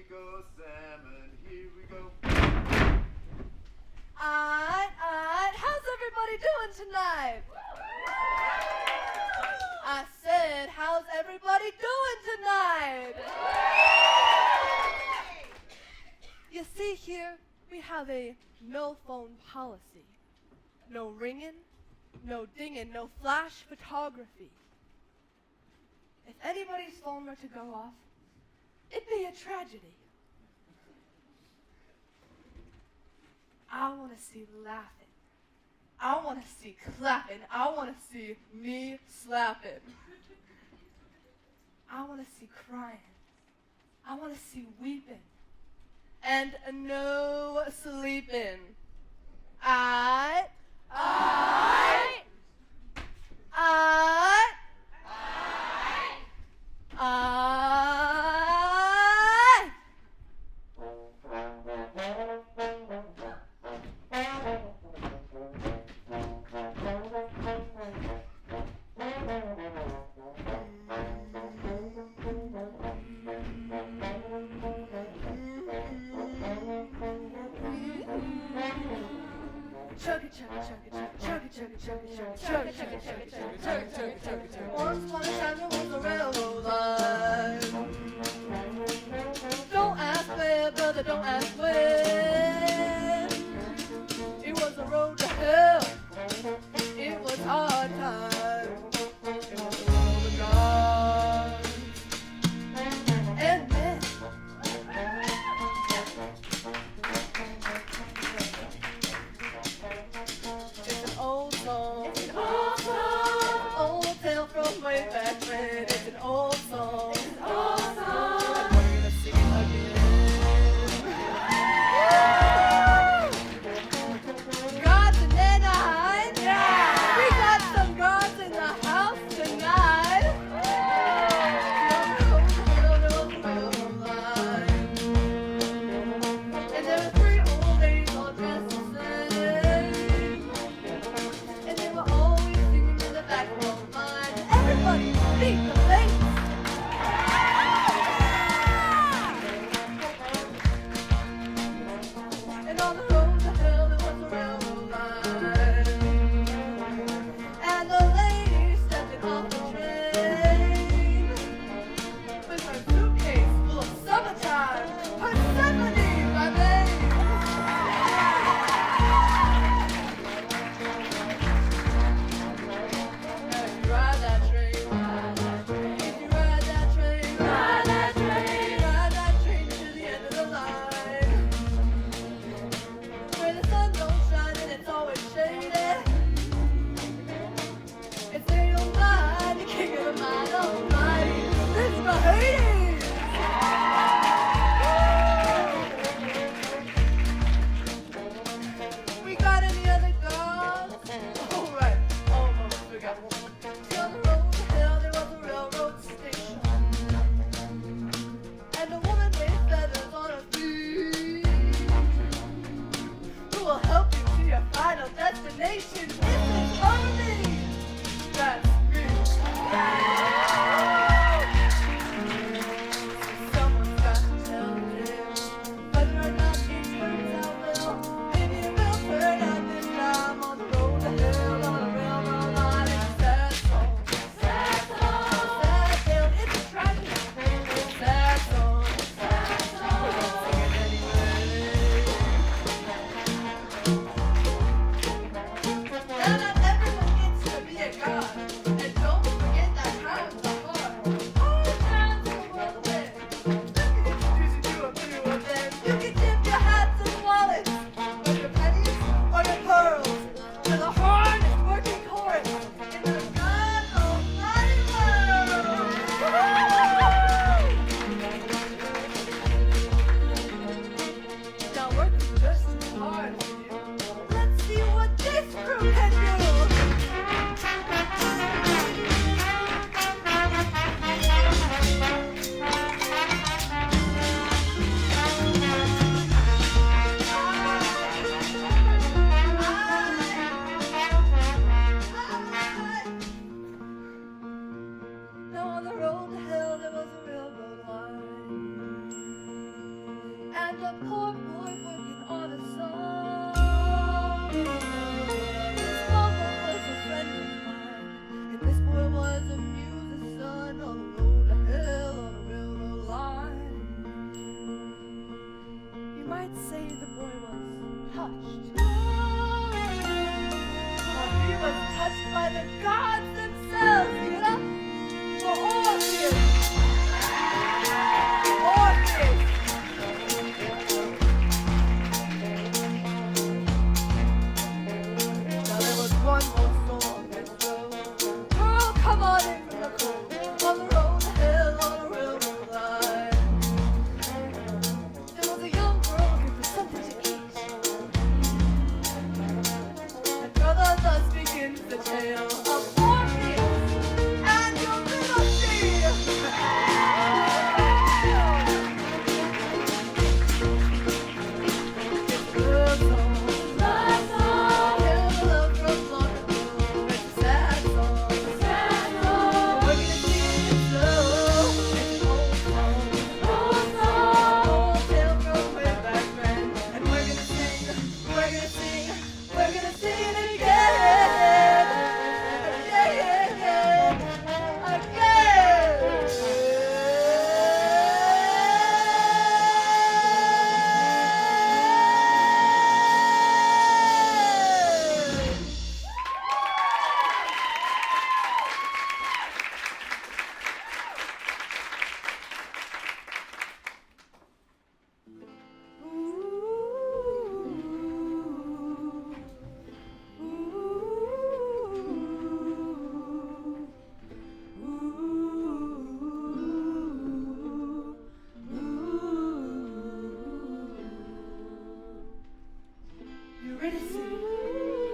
we go, Salmon, here we go. Alright, how's everybody doing tonight? I said, how's everybody doing tonight? You see here, we have a no phone policy. No ringing, no dinging, no flash photography. If anybody's phone were to go off, it'd be a tragedy. I want to see laughing. I want to see clapping. I want to see me slapping. I want to see crying. I want to see weeping. And no sleeping. I Once upon a time there was a railroad line. Don't ask where, brother, don't ask where. It was a road to hell. It was hard times. It was a road of God and men. It's an old song. It's an old song. Old tale from way back when. It's an old song. It's an old song. And we're gonna sing it again. and a poor boy working on a song. This mama was a friend of mine, and this boy was a musician on the road to hell on a railroad line. You might say the boy was touched, or he was touched by the gods themselves. Give it up for Orpheus. Orpheus. Now there was one more soul on this road. Girl, come on in from the cold, on the road to hell on a railroad line. There was a young girl looking for something to eat, and brother thus begins the tale of Orpheus and Eurydice. Eurydice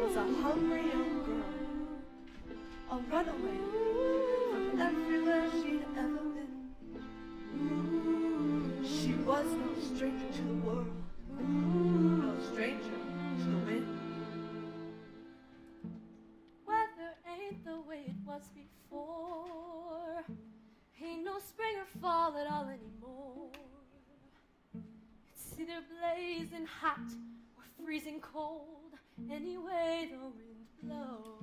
was a hungry young girl, a runaway from everywhere she'd ever been. She was no stranger to the world, no stranger to the wind. Weather ain't the way it was before. Ain't no spring or fall at all anymore. It's either blazing hot or freezing cold. Anyway, the wind blows.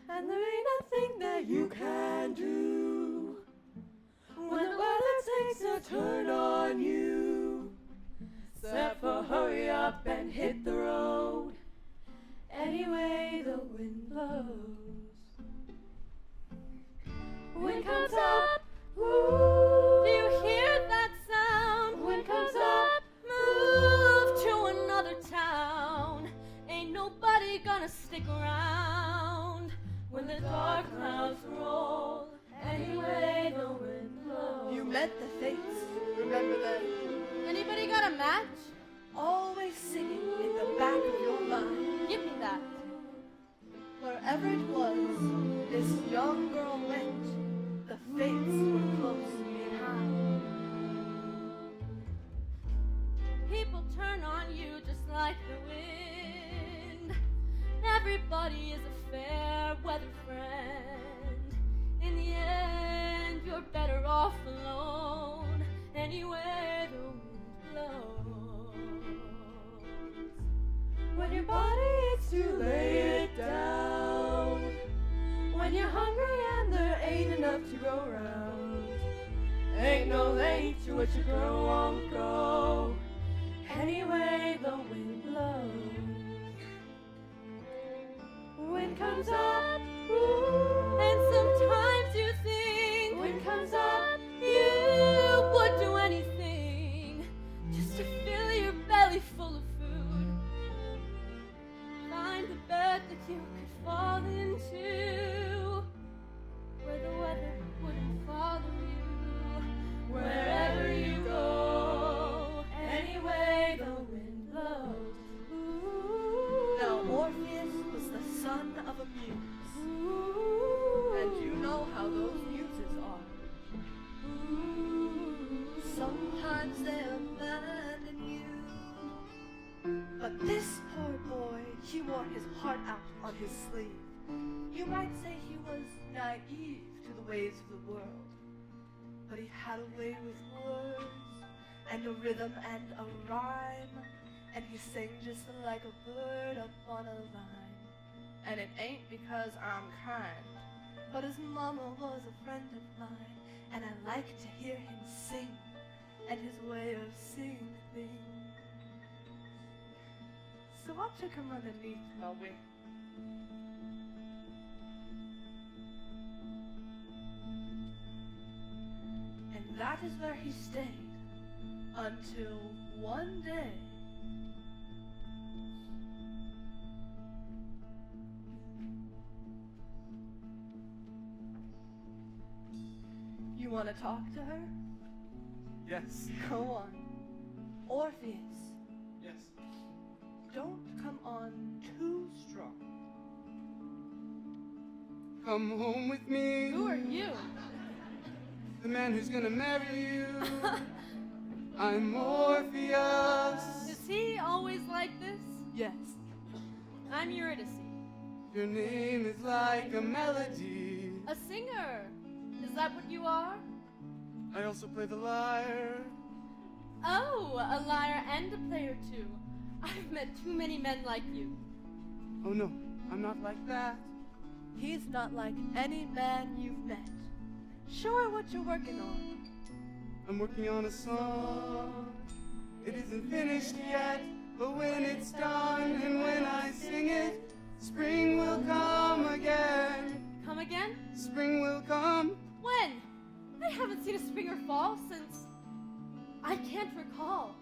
And there ain't nothing that you can do when the weather takes a turn on you, except for hurry up and hit the road. Anyway, the wind blows. Wind comes up, Do you hear that sound? wind comes up, Move to another town. Ain't nobody gonna stick around when the dark clouds roll. Anyway, the wind blows. You met the fates, remember them, Anybody got a match? always singing in the back of your mind. Give me that. Wherever it was this young girl went, the fates were close behind. People turn on you just like the wind. Everybody is a fair weather friend. In the end, you're better off alone. Anyway, the wind blows. When your body aches, you lay it down. When you're hungry and there ain't enough to go round, ain't no late to which a girl won't go. Anyway, the wind blows. Wind comes up, And sometimes you think wind comes up, you would do anything just to fill your belly full of food. Find the bed that you could fall into, where the weather wouldn't bother you. Wherever you go, anyway, the wind blows. Now Orpheus was the son of a muse, and you know how those muses are. Sometimes they abandon you, but this poor boy, he wore his heart out on his sleeve. You might say he was naive to the ways of the world. but he had a way with words, and a rhythm and a rhyme, and he sang just like a bird up on a vine. And it ain't because I'm kind, but his mama was a friend of mine, and I like to hear him sing, and his way of singing things. So I took him underneath my wing. And that is where he stayed until one day you want to talk to her? Yes. Go on. Orpheus, Yes. don't come on too strong. Come home with me. Who are you? The man who's gonna marry you. I'm Orpheus. Is he always like this? Yes. I'm Eurydice. Your name is like a melody. A singer. Is that what you are? I also play the lyre. Oh, a liar and a player too. I've met too many men like you. Oh no, I'm not like that. He's not like any man you've met. Show her what you're working on. I'm working on a song. It isn't finished yet, but when it's done and when I sing it, spring will come again. Come again? Spring will come. When? I haven't seen a spring or fall since... I can't recall.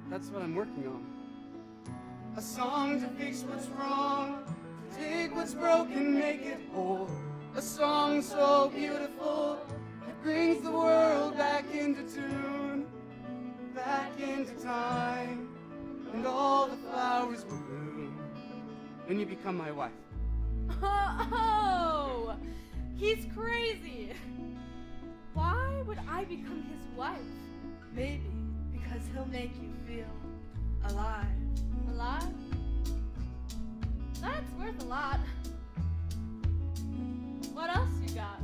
That's what I'm working on. A song to fix what's wrong, to take what's broken, make it whole. A song so beautiful, it brings the world back into tune, back into time, and all the flowers will bloom when you become my wife. Oh, he's crazy. Why would I become his wife? Maybe because he'll make you feel alive. Alive? That's worth a lot. What else you got?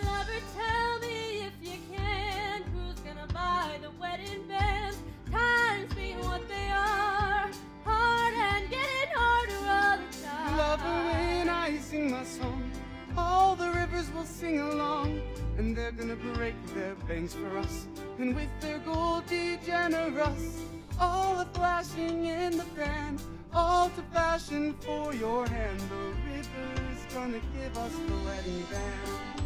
Lover, tell me if you can, who's gonna buy the wedding band? Times being what they are, hard and getting harder all the time. Lover, when I sing my song, all the rivers will sing along, and they're gonna break their banks for us, and with their gold be generous. All the flashing in the fan, all to fashion for your hand. The river's gonna give us the wedding band.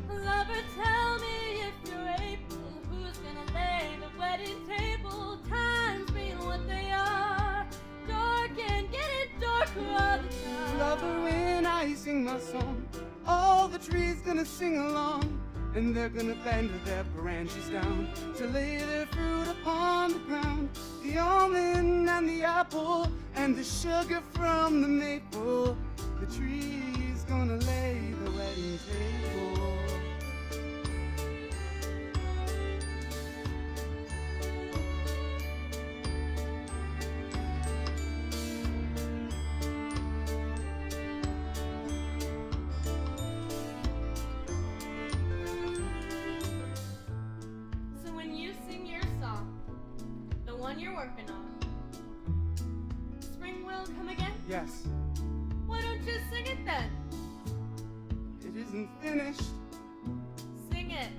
Lover, tell me if you're April, who's gonna lay the wedding table? Times being what they are, dark and getting darker all the time. Lover, when I sing my song, all the trees gonna sing along, and they're gonna bend their branches down to lay their fruit upon the ground. The almond and the apple and the sugar from the maple, the tree's gonna lay the wedding table. So when you sing your song, the one you're working on, spring will come again? Yes, Why don't you sing it then? it isn't finished. Sing it.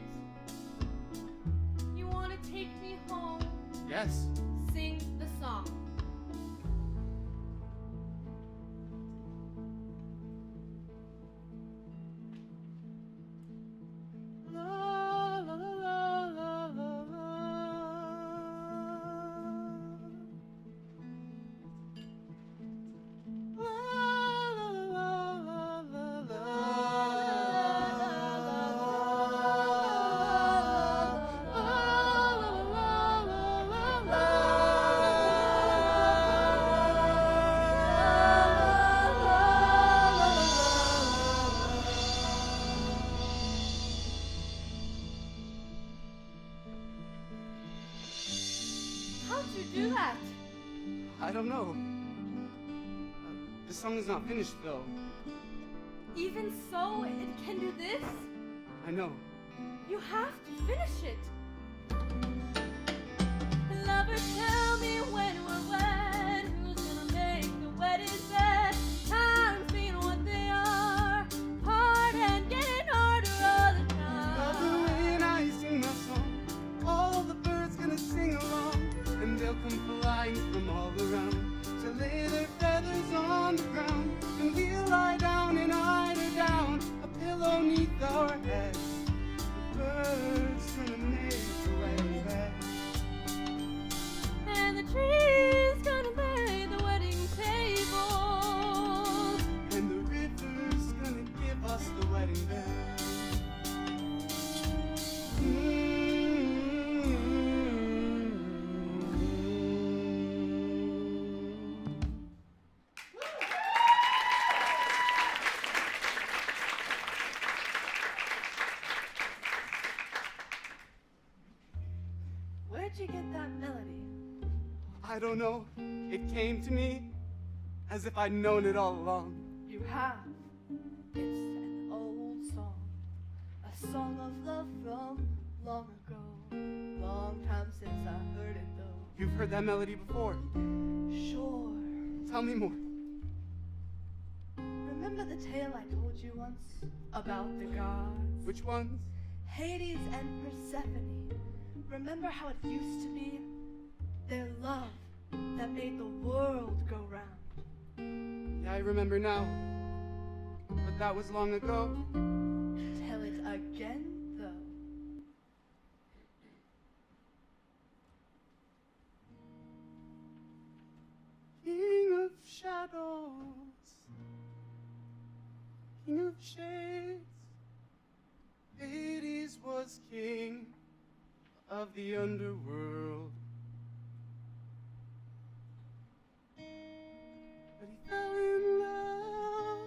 You wanna take me home? Yes. Sing the song. La, la, la, la, la, la, la. La, la, la, la, la, la. you do that? I don't know. The song is not finished, though. Even so, it can do this? I know. You have to finish it. Lover, tell me when we're wed, who's gonna make the wedding bed? Times being what they are, hard and getting harder all the Love time. when I sing my song, all the birds gonna sing along, and they'll come flying from all around to lay their feathers on the ground, and we'll lie down and eider down, a pillow neath our head. The birds gonna make the wedding bed. And the tree's gonna lay the wedding table. And the river's gonna give us the wedding bell. Where'd you get that melody? I don't know. It came to me as if I'd known it all along. You have. It's an old song. A song of love from long ago. Long time since I heard it though. You've heard that melody before. Sure. Tell me more. Remember the tale I told you once about the gods? Which ones? Hades and Persephone. Remember how it used to be? Their love that made the world go round. Yeah, I remember now. But that was long ago. Tell it again, though. King of shadows, King of shades, Hades was king of the underworld. But he fell in love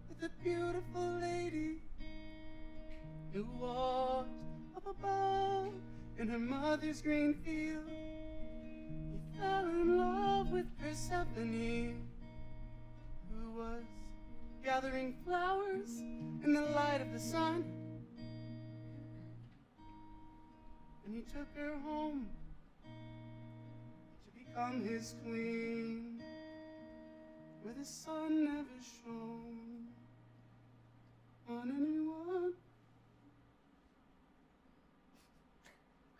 with a beautiful lady who walked up above in her mother's green field. He fell in love with Persephone, who was gathering flowers in the light of the sun. And he took her home to become his queen, where the sun never shone on anyone.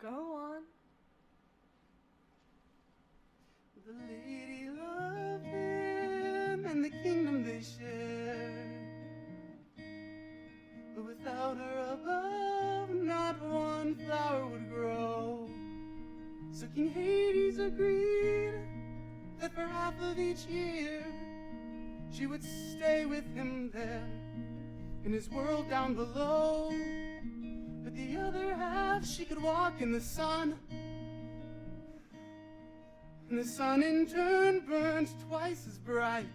Go on. The lady loved him and the kingdom they shared, but without her above, not one flower would grow. So King Hades agreed that for half of each year she would stay with him there in his world down below. But the other half she could walk in the sun, and the sun in turn burned twice as bright,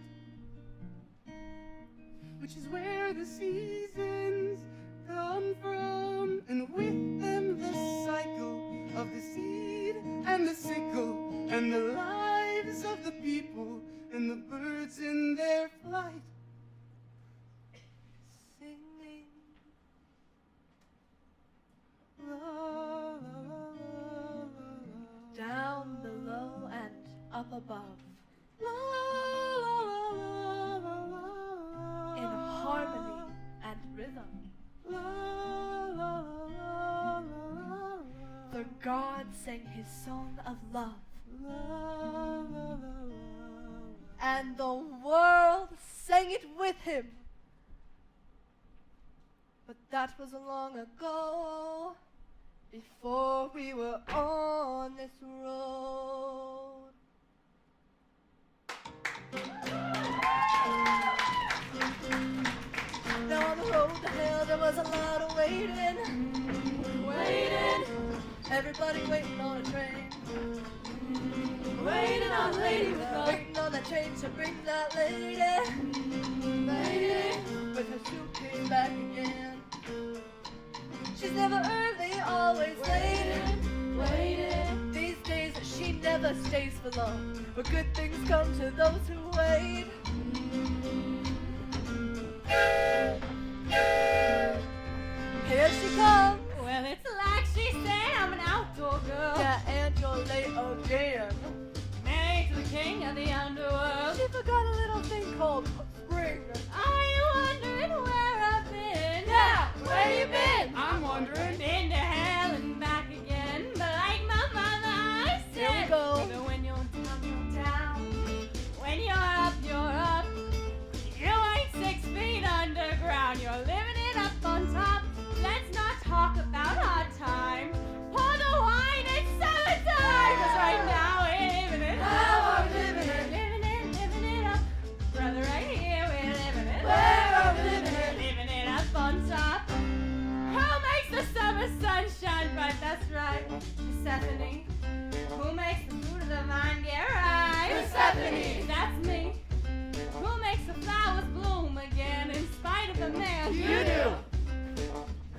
which is where the seasons come from, and with them the cycle of the seed and the sickle, and the lives of the people and the birds in their flight, Singing. la, la, la, la, la, Down below and up above. la, la, la, la, la, In harmony and rhythm. la, la, la, la, la, The god sang his song of love. la, la, la, la. And the world sang it with him. But that was long ago, before we were on this road. Now on the road to hell there was a lot of waiting. Everybody waiting on a train. Waiting on Lady with love. Waiting on that train to bring that lady. With her suitcase back again. She's never early, always late. Waiting. These days she never stays for long, but good things come to those who wait. Here she comes. Well, it's like she said, I'm an outdoor girl. Yeah, and you're late again. Married to the king of the underworld. She forgot a little thing called spring. Are you wondering where I've been? Yeah, where you been? I'm wondering. Been to hell and back again. But like my mother, I said, Here we go. even when you're down, you're down. When you're up, you're up. You ain't 6 feet underground. You're living it up on top. Let's not talk about hard times. Pour the wine, it's summertime. 'Cause right now we're living it up. Living it up. Brother, right here, we're living it up. Living it up on top. Who makes the summer sun shine bright? That's right, Persephone. Who makes the fruit of the vine get ripe? Persephone. That's me. Who makes the flowers bloom again in spite of the man? You do.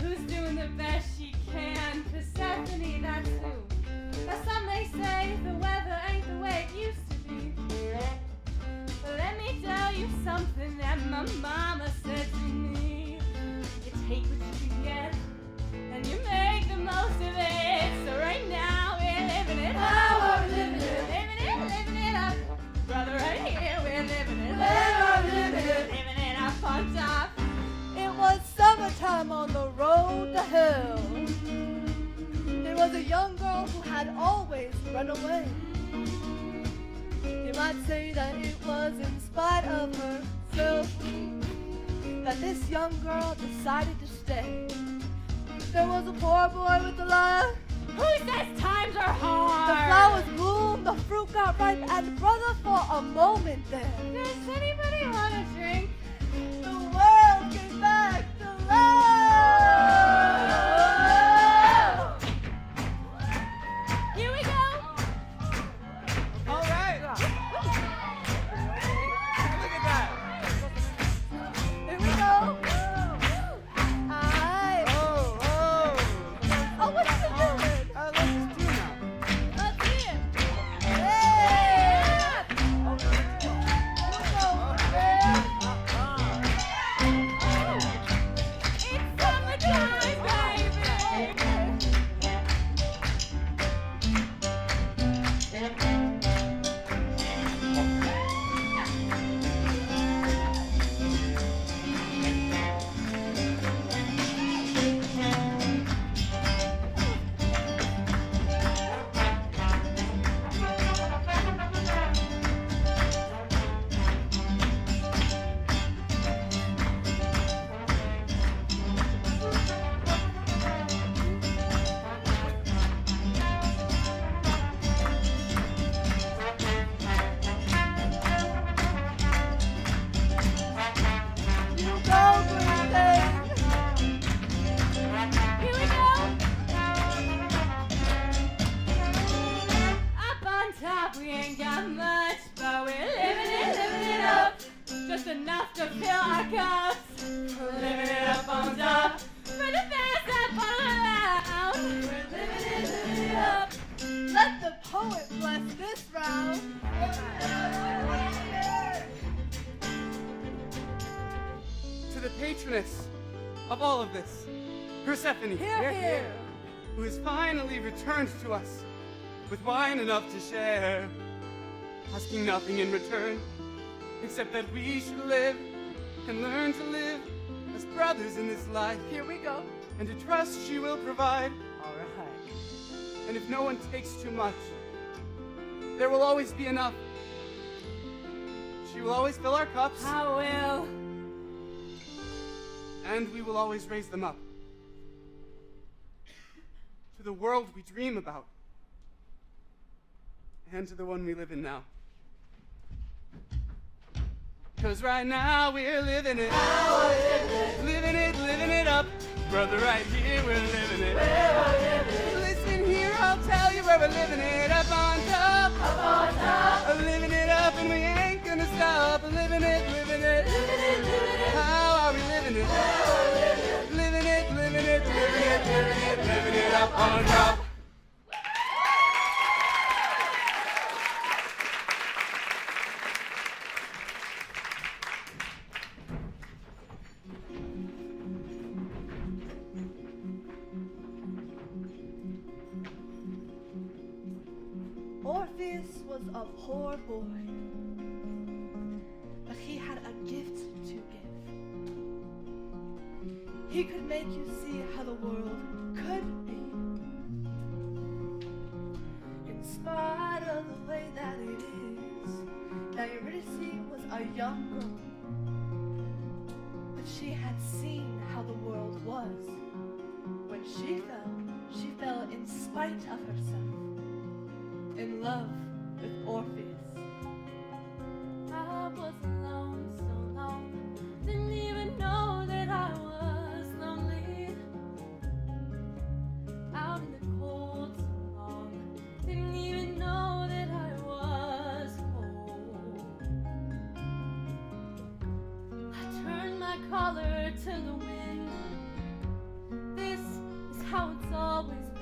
Who's doing the best she can? Persephone, that's who. Now some may say the weather ain't the way it used to be. But let me tell you something that my mama said to me. You take what you can get, and you make the most of it. So right now we're living it up. Living it up. Brother, right here, we're living it up. Living it up on top. It was summertime on the road to hell. There was a young girl who had always run away. You might say that it was in spite of herself that this young girl decided to stay. There was a poor boy with a lie. Who says times are hard? The flowers bloomed, the fruit got ripe, and brother, for a moment there, Does anybody want a drink? the world came back to life. Here we go. All right. Look at that. Here we go. Aye. Oh. Oh, what are you doing? Let's just do now. Let's see it. Yeah. It's summertime, baby. You go, green thing. Here we go. Up on top, we ain't got much, but we're living it up. Just enough to fill our cups. We're living it up on top. For the fast that bottle around. We're living it up. Let the poet bless this round. To the patroness of all of this, Persephone, Here, here. who has finally returned to us with wine enough to share, asking nothing in return except that we should live and learn to live as brothers in this life, Here we go. and to trust she will provide. All right. And if no one takes too much, there will always be enough. She will always fill our cups, I will. and we will always raise them up to the world we dream about, and to the one we live in now. 'Cause right now we're living it. Living it up. Brother, right here, we're living it. Listen here, I'll tell you where we're living it. Up on top. Living it up, and we ain't gonna stop. Living it. How are we living it? Living it up on top. was a poor boy, but he had a gift to give. He could make you see how the world could be, in spite of the way that it is. Now Eurydice was a young girl, but she had seen how the world was. When she fell in spite of herself, in love with Orpheus. I was alone so long, didn't even know that I was lonely. Out in the cold so long, didn't even know that I was cold. I turned my collar to the wind. This is how it's always been.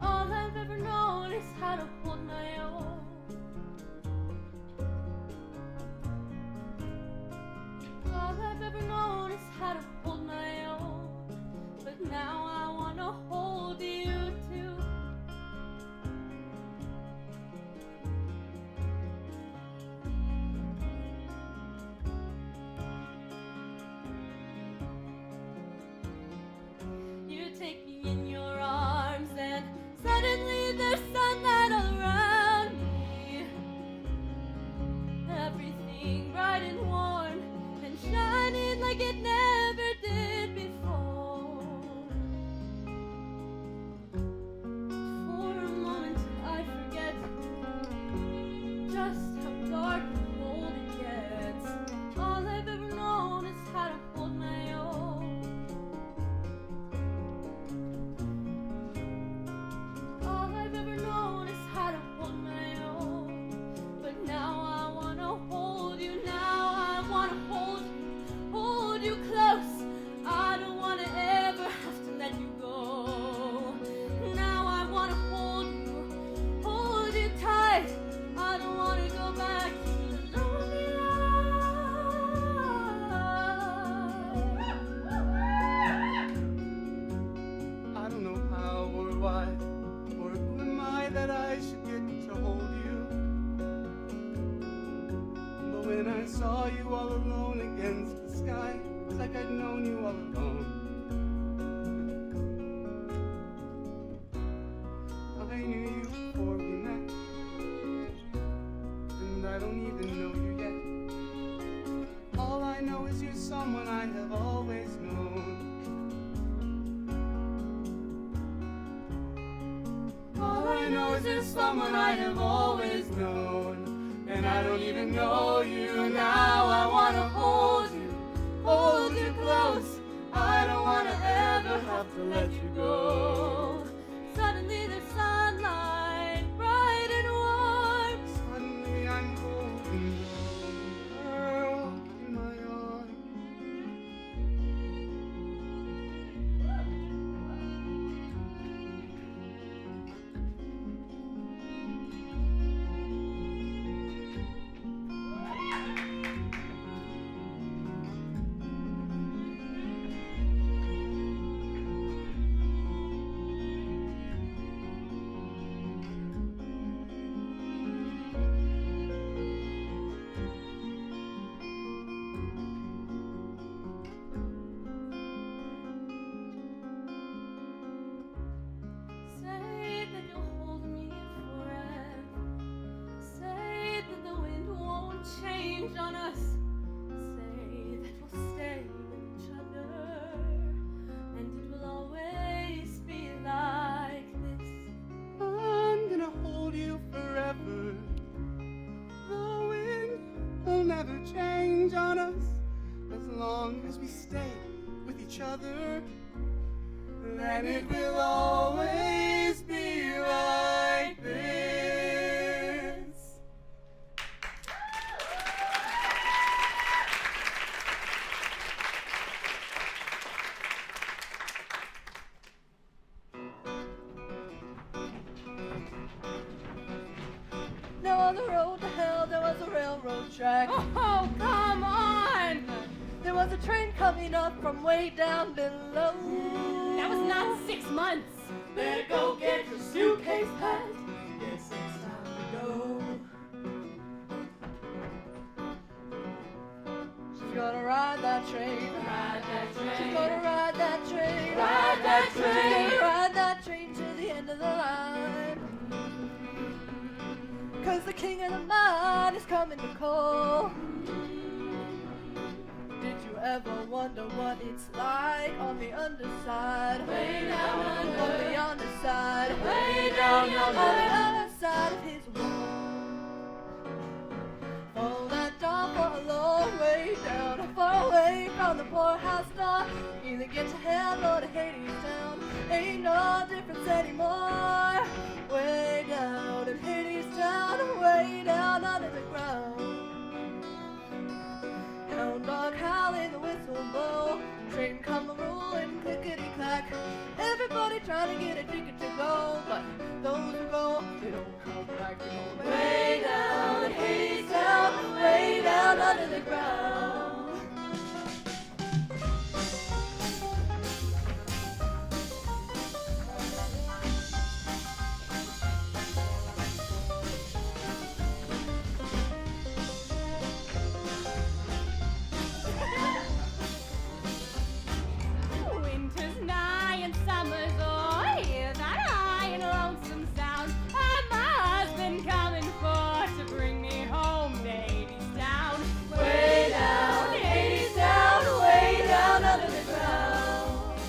All I've ever known is how to hold my own. All I've ever known is how to hold my own. But now I wanna hold you too. You take me in your arms and suddenly there's sunlight all around me. Everything bright and warm and shining like it never did before. For a moment I forget just how dark and cold it gets. All I've ever known is how to hold my own. All I've ever known is how to hold my own. But now I wanna hold you. Now I wanna hold you close. I don't wanna ever have to let you go. Now I wanna hold you tight. I don't wanna go back to the lonely life. I don't know how or why, or who am I that I should get to hold you. But when I saw you all alone against the sky, it's like I'd known you all along. I knew you before we met, and I don't even know you yet. All I know is you're someone I have always known. All I know is you're someone I have always known, and I don't even know you. Now I wanna hold you close. I don't wanna ever have to let you go. Suddenly there's sunlight, bright and warm. Suddenly I'm holding you, girl, in my arms. Say that you'll hold me forever. Say that the wind won't change on us. Say that we'll stay with each other, and it will always be like this. I'm gonna hold you forever. The wind will never change on us as long as we stay with each other. Then it will always be like this. Now on the road to hell there was a railroad track. Oh, come on! There was a train coming up from way down below. That was not 6 months. Better go get your suitcase packed. Guess it's time to go. ride that train. Ride that train. She's gonna ride that train. Ride that She's train. gonna ride that train to the end of the line. 'Cause the king of the mine is coming to call. Did you ever wonder what it's like on the underside? Way down under. On the underside. Way down yonder. On the underside of his wall. Follow that door for a long way down, far away from the poorhouse door. Either get to hell or to Hadestown. Ain't no difference anymore. Way down in Hadestown, way down under the ground. Hound dog howling, the whistle blow. Train come rolling, clickety clack. Everybody trying to get a ticket to go, but those who go, they don't come back. They go way down in Hadestown, way down under the ground. Winter's nigh and summer's o'er. Hear that high and lonesome sound. And my husband coming for to bring me home to Hadestown. Way down, Hadestown, way down under the ground.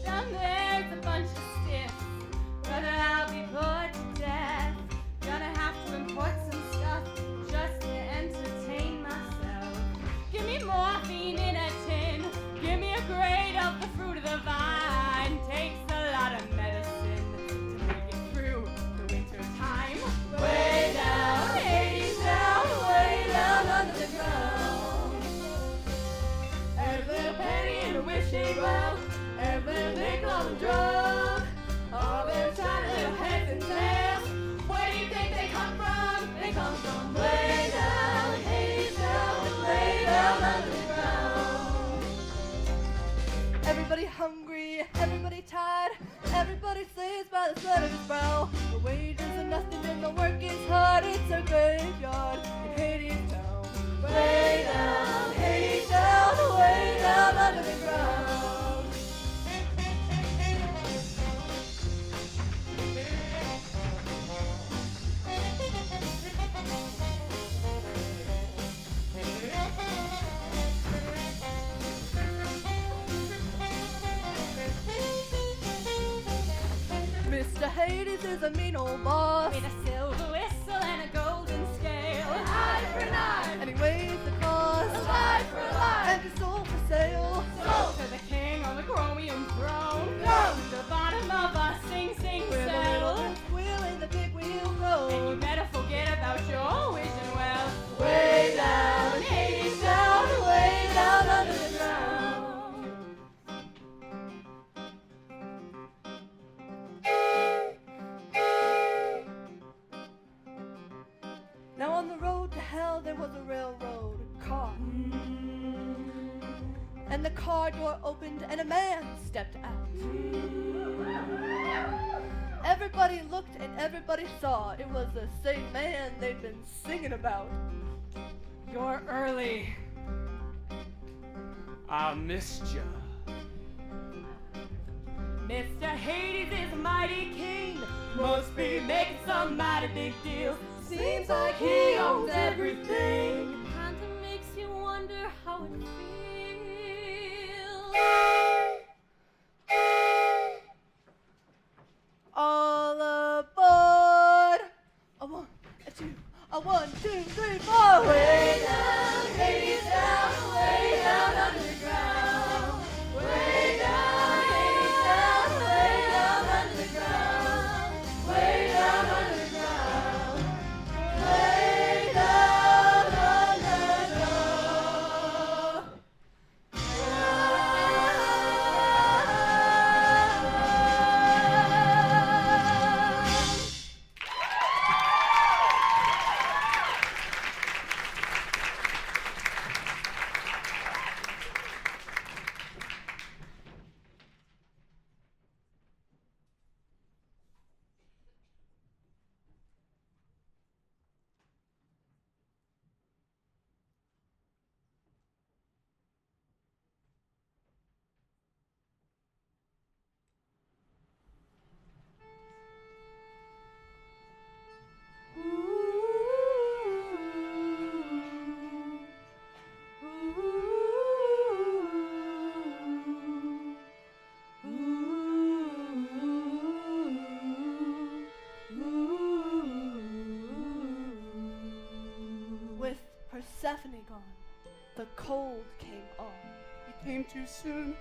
Down there's a bunch of stiffs. Whether I'll be put to death. Gonna have to import some stuff just to entertain myself. Give me morphine in a tin. Give me a grade of the fruit of the vine. Takes a lot of medicine to make it through the winter time. Way down, Hadestown, way down under the ground. Every little penny in a wishing well, every little nickel on the drug. All their tiny little heads and tails. Where do you think they come from? They come from way down, Hadestown, way down under the ground. Everybody hungry, everybody tired, everybody slaves by the sweat of his brow. The wages are nothing and the work is hard. It's a graveyard in Hadestown. Way down, Hadestown, way down under the ground. Mr. Hades is a mean old boss. With a silver whistle and a golden scale. An eye for an eye, and he weighs the cost. A life for a life, and his soul for sale. Sold to the king on the chromium throne. Go! The bottom of a sing sing With a little cell. wheel in the big wheel And you road. better forget about your wishing well. Way down, Hadestown, way down under the ground. Now on the road to hell there was a railroad car. And the car door opened and a man stepped out. Everybody looked and everybody saw it was the same man they'd been singing about. You're early. I missed ya. Mr. Hades is a mighty king. Must be making some mighty big deal. Seems like he owns everything. Kinda makes you wonder how it feels. All aboard! A one, a two, a 1, 2, 3, 4. Way down, Hadestown, way down under the ground. Way down, Hadestown, way down under the ground. Way down under the ground. Way down under the ground. the cold came on. He came too soon.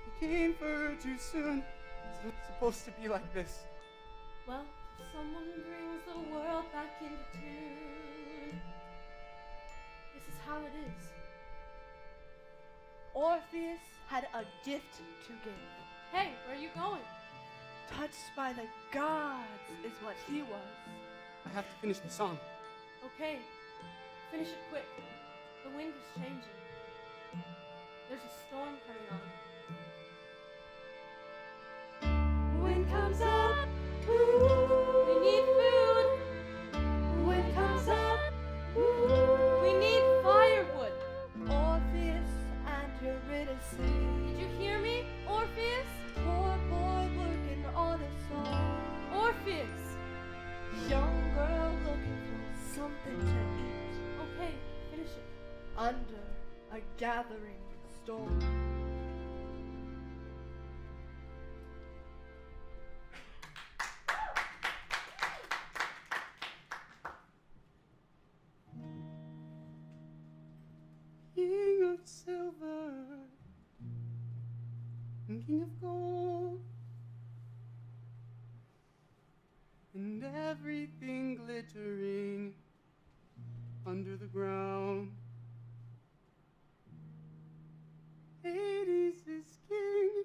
He came for her too soon. It's not supposed to be like this. Well, someone brings the world back into tune. This is how it is. Orpheus had a gift to give. Hey, where are you going? Touched by the gods is what he was. I have to finish the song. Okay, finish it quick. The wind is changing. There's a storm coming on. Wind comes up. Ooh. We need food. Wind comes up. Ooh. We need firewood. Orpheus and Eurydice. Did you hear me, Orpheus? Poor boy working on a song. Orpheus. Young girl looking for something to eat. Okay, finish it. Under a gathering storm. King of silver and king of gold, and everything glittering under the ground. Hades is king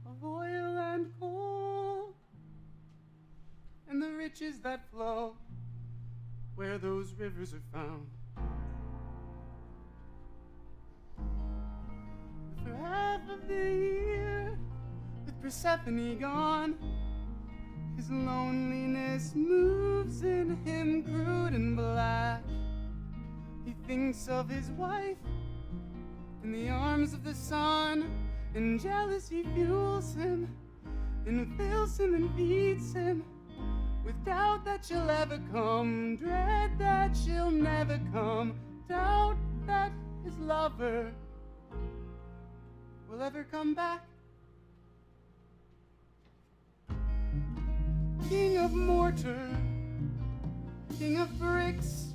of oil and coal, and the riches that flow where those rivers are found. For half of the year, with Persephone gone, his loneliness moves in him crude and black. He thinks of his wife in the arms of the sun, and jealousy fuels him and fills him and feeds him with doubt that she'll ever come, dread that she'll never come, doubt that his lover will ever come back. King of mortar, king of bricks,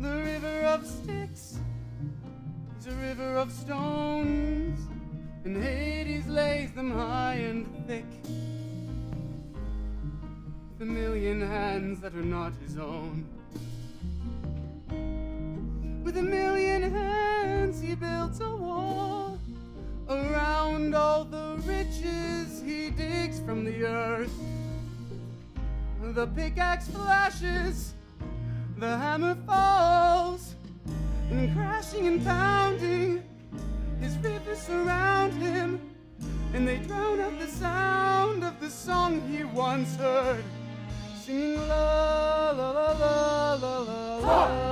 the river of Styx is a river of stones, and Hades lays them high and thick, with a million hands that are not his own. With a million hands he builds a wall around all the riches he digs from the earth. The pickaxe flashes, the hammer falls, and crashing and pounding, his rivers surround him, and they drown out the sound of the song he once heard, singing la la la la la la la.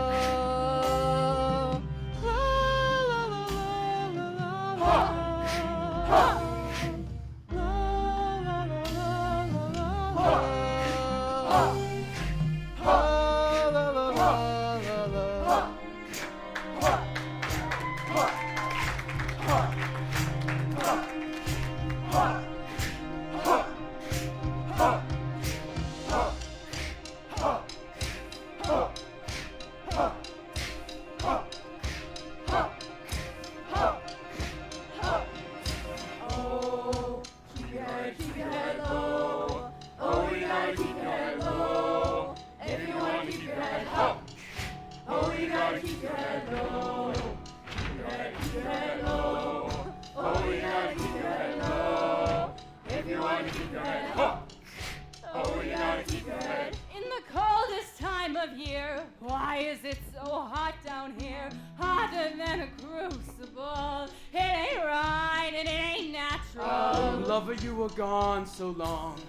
Why is it so hot down here? Hotter than a crucible. It ain't right and it ain't natural. Oh, lover, you were gone so long.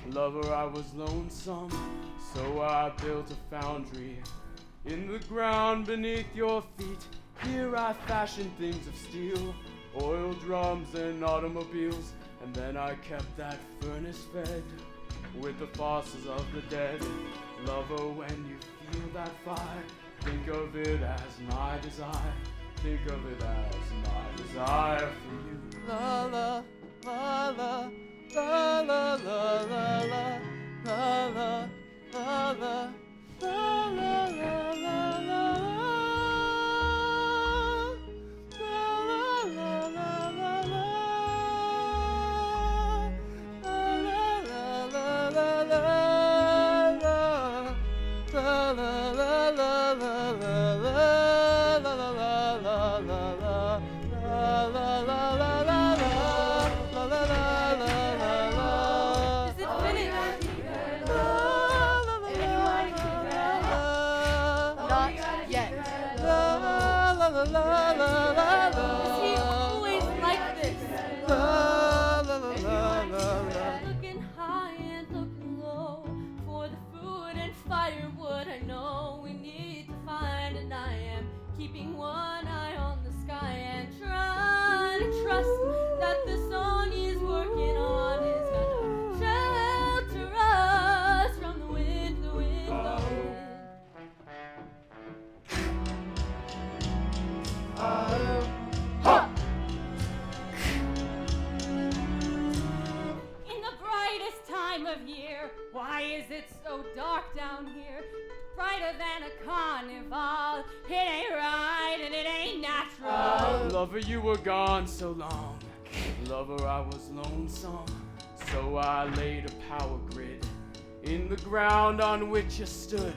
Lover, I was lonesome. So I built a foundry in the ground beneath your feet. Here I fashioned things of steel, oil drums and automobiles. And then I kept that furnace fed with the fossils of the dead. Lover, when you feel that fire, think of it as my desire. Think of it as my desire for you. La la la la la la la la la la la la la la la la la la. year. Why is it so dark down here? Brighter than a carnival. It ain't right and it ain't natural. Lover, you were gone so long. Lover, I was lonesome. So I laid a power grid in the ground on which you stood.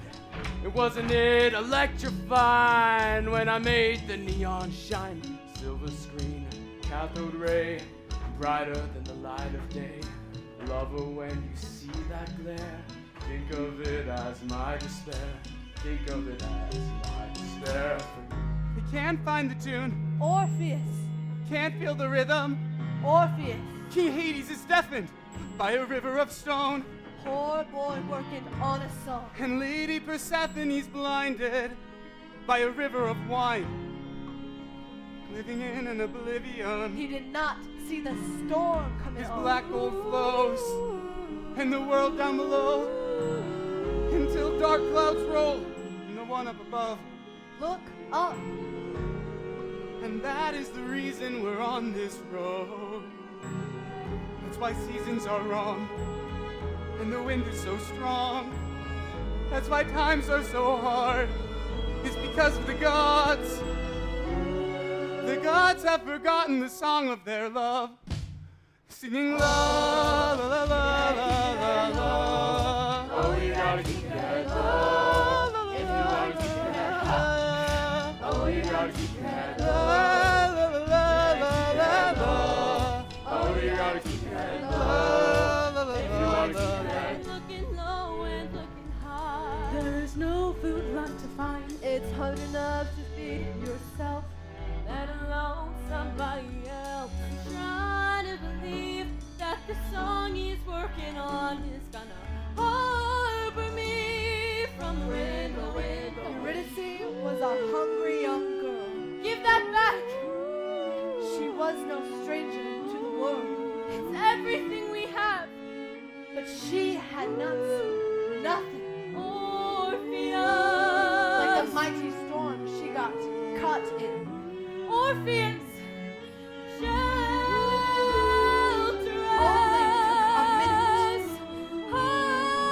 It wasn't it electrifying when I made the neon shine. Silver screen, cathode ray, brighter than the light of day. Lover, when you see that glare, think of it as my despair. Think of it as my despair. They can't find the tune, Orpheus, can't feel the rhythm. Orpheus, King Hades is deafened by a river of stone. poor boy working on a song. And Lady Persephone's blinded by a river of wine. Living in an oblivion. He did not see the storm coming His on. black gold flows in the world down below until dark clouds roll in the one up above. Look up. And that is the reason we're on this road. That's why seasons are wrong and the wind is so strong. That's why times are so hard. It's because of the gods. The gods have forgotten the song of their love, singing la la la la la la la. Oh, we gotta keep that love. If you wanna keep that love. Oh, we gotta keep that love. La la la la la la. Oh, we gotta keep that love. La la la la la. Looking low and looking high. There's no food left to find. It's hard enough to feed yourself, Let alone somebody else. I'm trying to believe that the song he's working on is gonna harbor me from the wind, the wind, the wind. Eurydice was a hungry young girl. Give that back! She was no stranger to the world, It's everything we have! but she had not seen nothing. Orpheus! Like the mighty storm she got caught in. Orpheus! Shelter Only took a minute.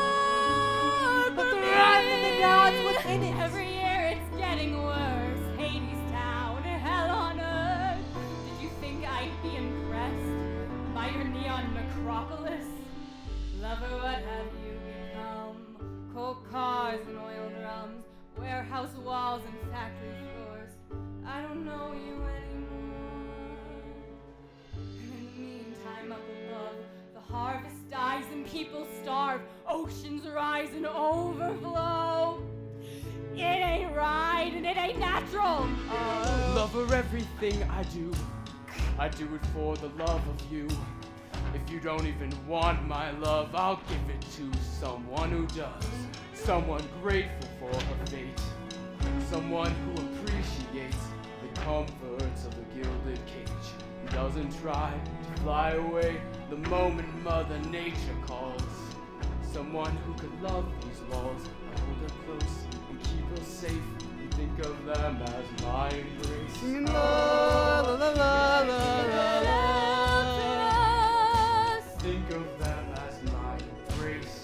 Harbor But the wrath of the gods was in it. Every year it's getting worse. Hadestown, hell on earth. Did you think I'd be impressed by your neon necropolis? Lover, what have you become? Coal cars and oil drums, warehouse walls and factory floors. I don't know you anymore. And in the meantime, up above, the harvest dies and people starve. Oceans rise and overflow. It ain't right and it ain't natural. Lover, everything I do it for the love of you. If you don't even want my love, I'll give it to someone who does. Someone grateful for her fate. Someone who appreciates the comforts of the gilded cage. Who doesn't try to fly away the moment Mother Nature calls. Someone who could love these walls, hold her close and keep her safe. And think of them as my embrace. Singing la la la la la la. Think of them as my embrace.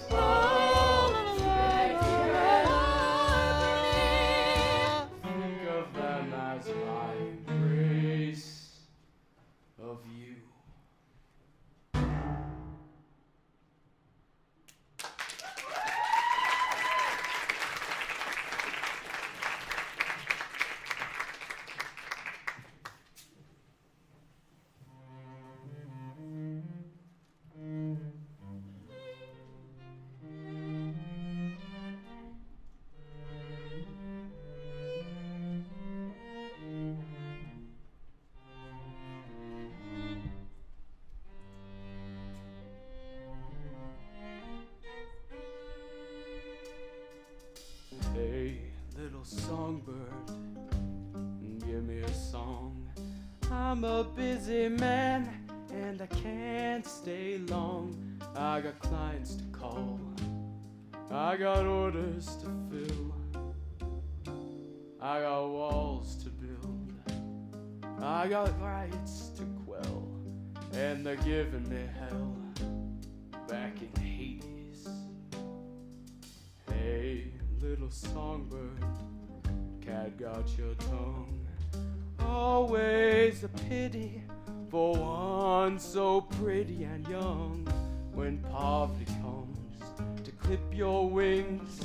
Think of them as my embrace of you. Hey, little songbird, give me a song. I'm a busy man and I can't stay long. I got clients to call, I got orders to fill, I got walls to build, I got riots to quell, and they're giving me hell back in Hades. little songbird, cat got your tongue. Always a pity for one so pretty and young. When poverty comes to clip your wings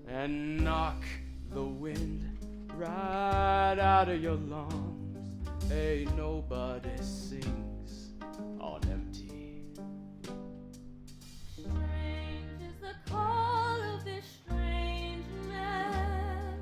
and knock the wind right out of your lungs, ain't nobody sings on empty. Strange is the call of this strange man.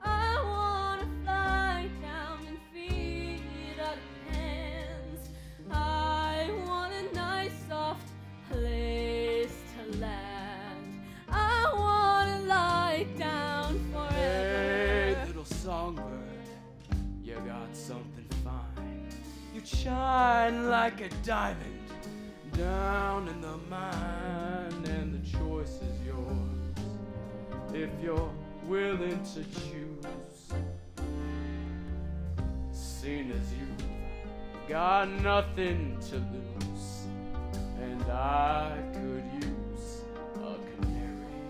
I wanna fly down and feed out of hands. I want a nice soft place to land. I wanna lie down forever. Hey, little songbird, you got something fine. You shine like a diamond down in the mine, and the choice is yours if you're willing to choose. Seeing as you've got nothing to lose, and I could use a canary.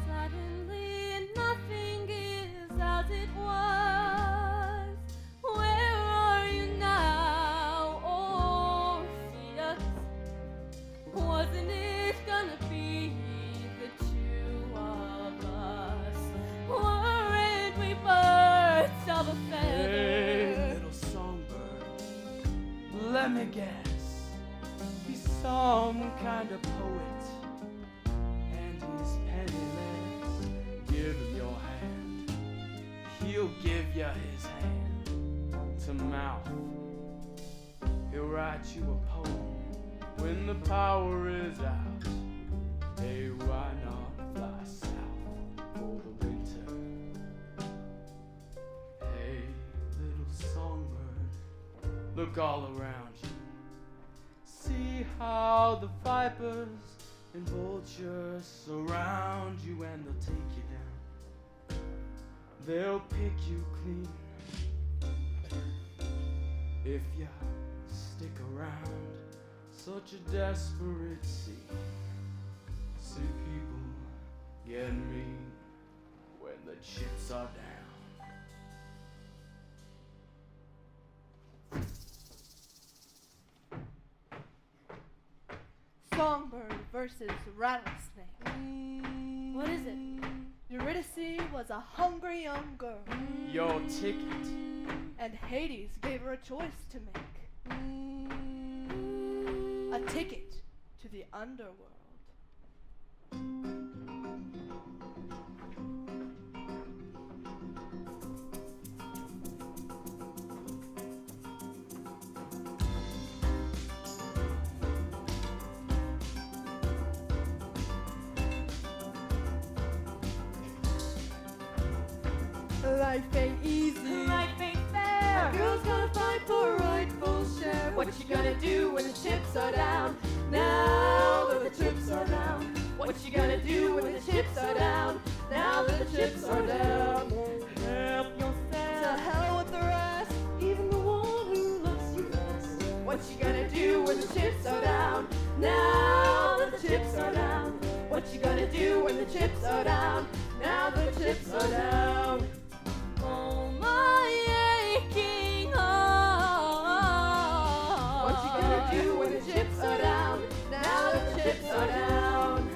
Suddenly nothing is as it was. Where are you now, Orpheus? Wasn't it gonna be the two of us? Weren't we birds of a Hey, feather? little songbird, let me guess. He's some kind of poet, and he's penniless. Give him your hand, he'll give you his hand to mouth. He'll write you a poem when the power is out. Hey, why not fly south for the winter? Hey, little songbird, look all around you. See how the vipers and vultures surround you, and they'll take you down. They'll pick you clean if you stick around. Such a desperate scene. See people get mean when the chips are down. Songbird versus rattlesnake. What is it? Eurydice was a hungry young girl, Your ticket. and Hades gave her a choice to make. A ticket to the underworld. Life ain't easy. Life ain't fair. A girl's gotta fight for a rightful share. What you gonna do when the chips are down? Now that the chips are down. What you gonna do when the chips are down? Now that the chips are down. Help To yourself. hell with the rest. Even the one who loves you best. What you gonna do when the chips are down? Now that the chips are down. What you gonna do when the chips are down? Now that the chips are down. Oh my aching heart. What you gonna do when the chips are down? Now that the chips are down.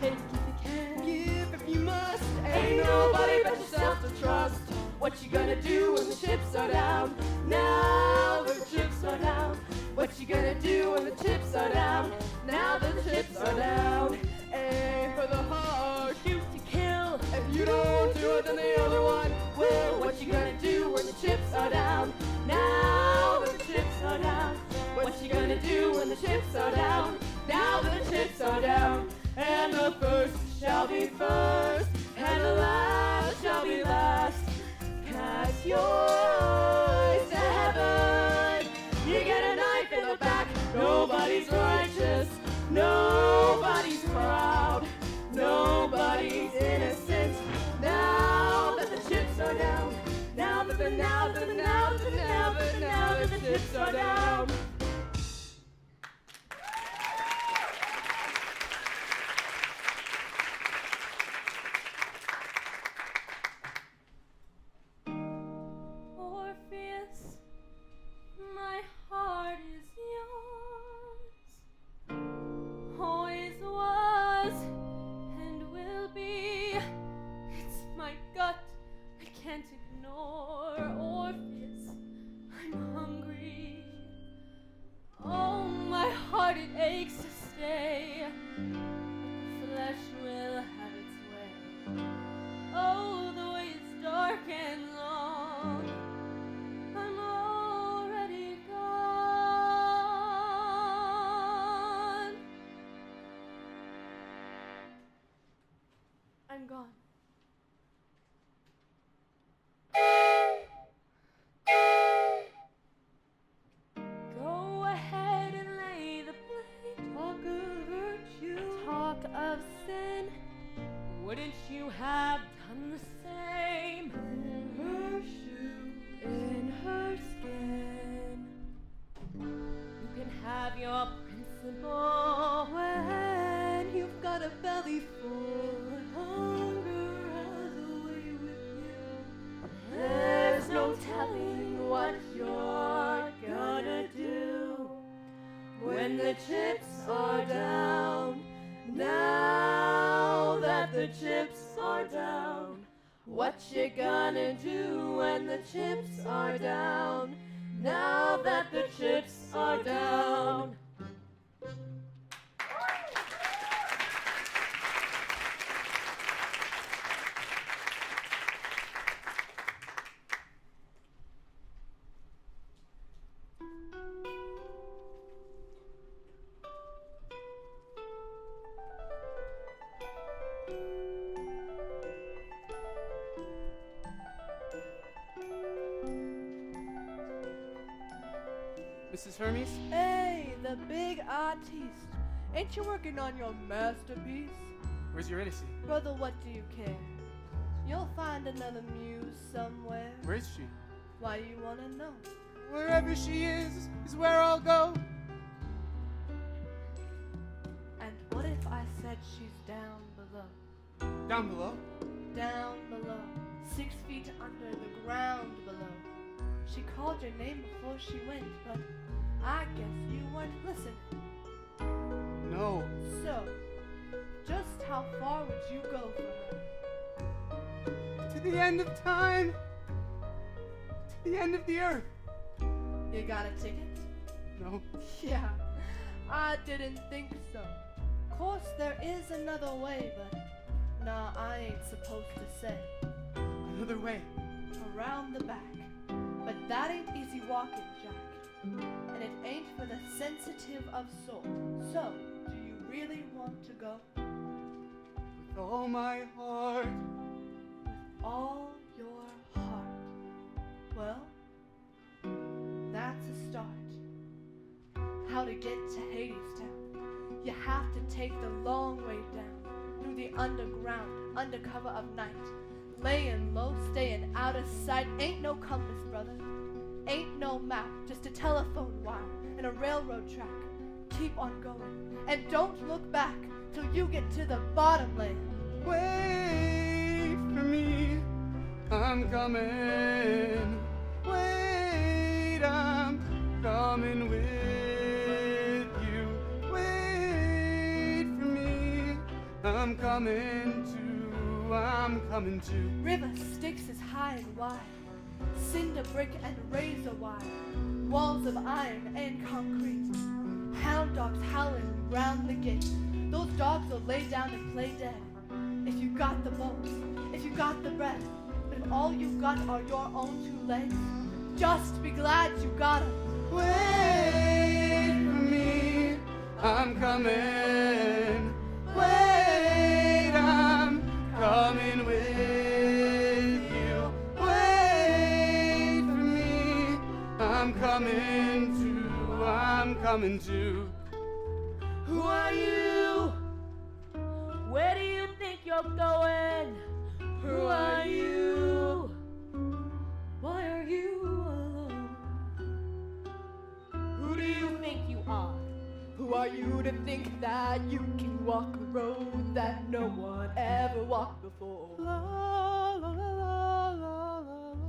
Take if you can. Give if you must. Ain't nobody but yourself to trust. What you gonna do when the chips are down? Now that the chips are down. What you gonna do when the chips are down? Now that the chips are down. Aim for the heart. Shoot to kill. If you don't do it, then the other one will. What you gonna do when the chips are down? Now that the chips are down. What you gonna do when the chips are down? Now that the chips are down. And the first shall be first, and the last shall be last. Cast your eyes to heaven. chips are down. Orpheus, my heart is yours. Always was and will be. It's my gut, I can't ignore. Orpheus, I'm hungry. Oh, my heart, it aches to stay. But the flesh will have its way. Oh, the way is dark and long. I'm already gone. I'm gone. Go ahead and lay the blame. Talk of virtue, talk of sin. Wouldn't you have done the same? In her shoes, in her skin. You can have your principle when you've got a belly full. Hunger has a way with you. There's no telling what you're gonna do when the chips are down. Now that the chips are down, what you gonna do when the chips are down? Now that the chips are down. Mrs. Hermes? Hey, the big artiste. Ain't you working on your masterpiece? Where's Eurydice? Brother, what do you care? You'll find another muse somewhere. Where is she? Why you wanna know? Wherever she is where I'll go. And what if I said she's down below? Down below? Down below. 6 feet under the ground below. She called your name before she went, but I guess you weren't listening. No. So, just how far would you go for her? To the end of time. To the end of the earth. You got a ticket? No. Yeah, I didn't think so. Course there is another way, but nah, I ain't supposed to say. Another way. Around the back. But that ain't easy walking, Jack. And it ain't for the sensitive of soul. So, do you really want to go? With all my heart. With all your heart. Well, that's a start. How to get to Hadestown. You have to take the long way down. Through the underground, under cover of night. Laying low, staying out of sight. Ain't no compass, brother. Ain't no map, just a telephone wire and a railroad track. Keep on going, and don't look back till you get to the bottom layer. Wait for me, I'm coming. Wait, I'm coming with you. Wait for me, I'm coming to. River Styx is high and wide, cinder brick and razor wire, walls of iron and concrete, hound dogs howling round the gate. Those dogs will lay down and play dead. If you got the bones, if you got the bread, but if all you got are your own 2 legs, just be glad you got 'em. Wait for me, I'm coming. Wait, I'm coming with you. Wait for me, I'm coming to. Who are you? Where do you think you're going? Who are you? Why are you alone? odd. Who are you to think that you can walk a road that no one ever walked before? La, la, la, la, la, la, la.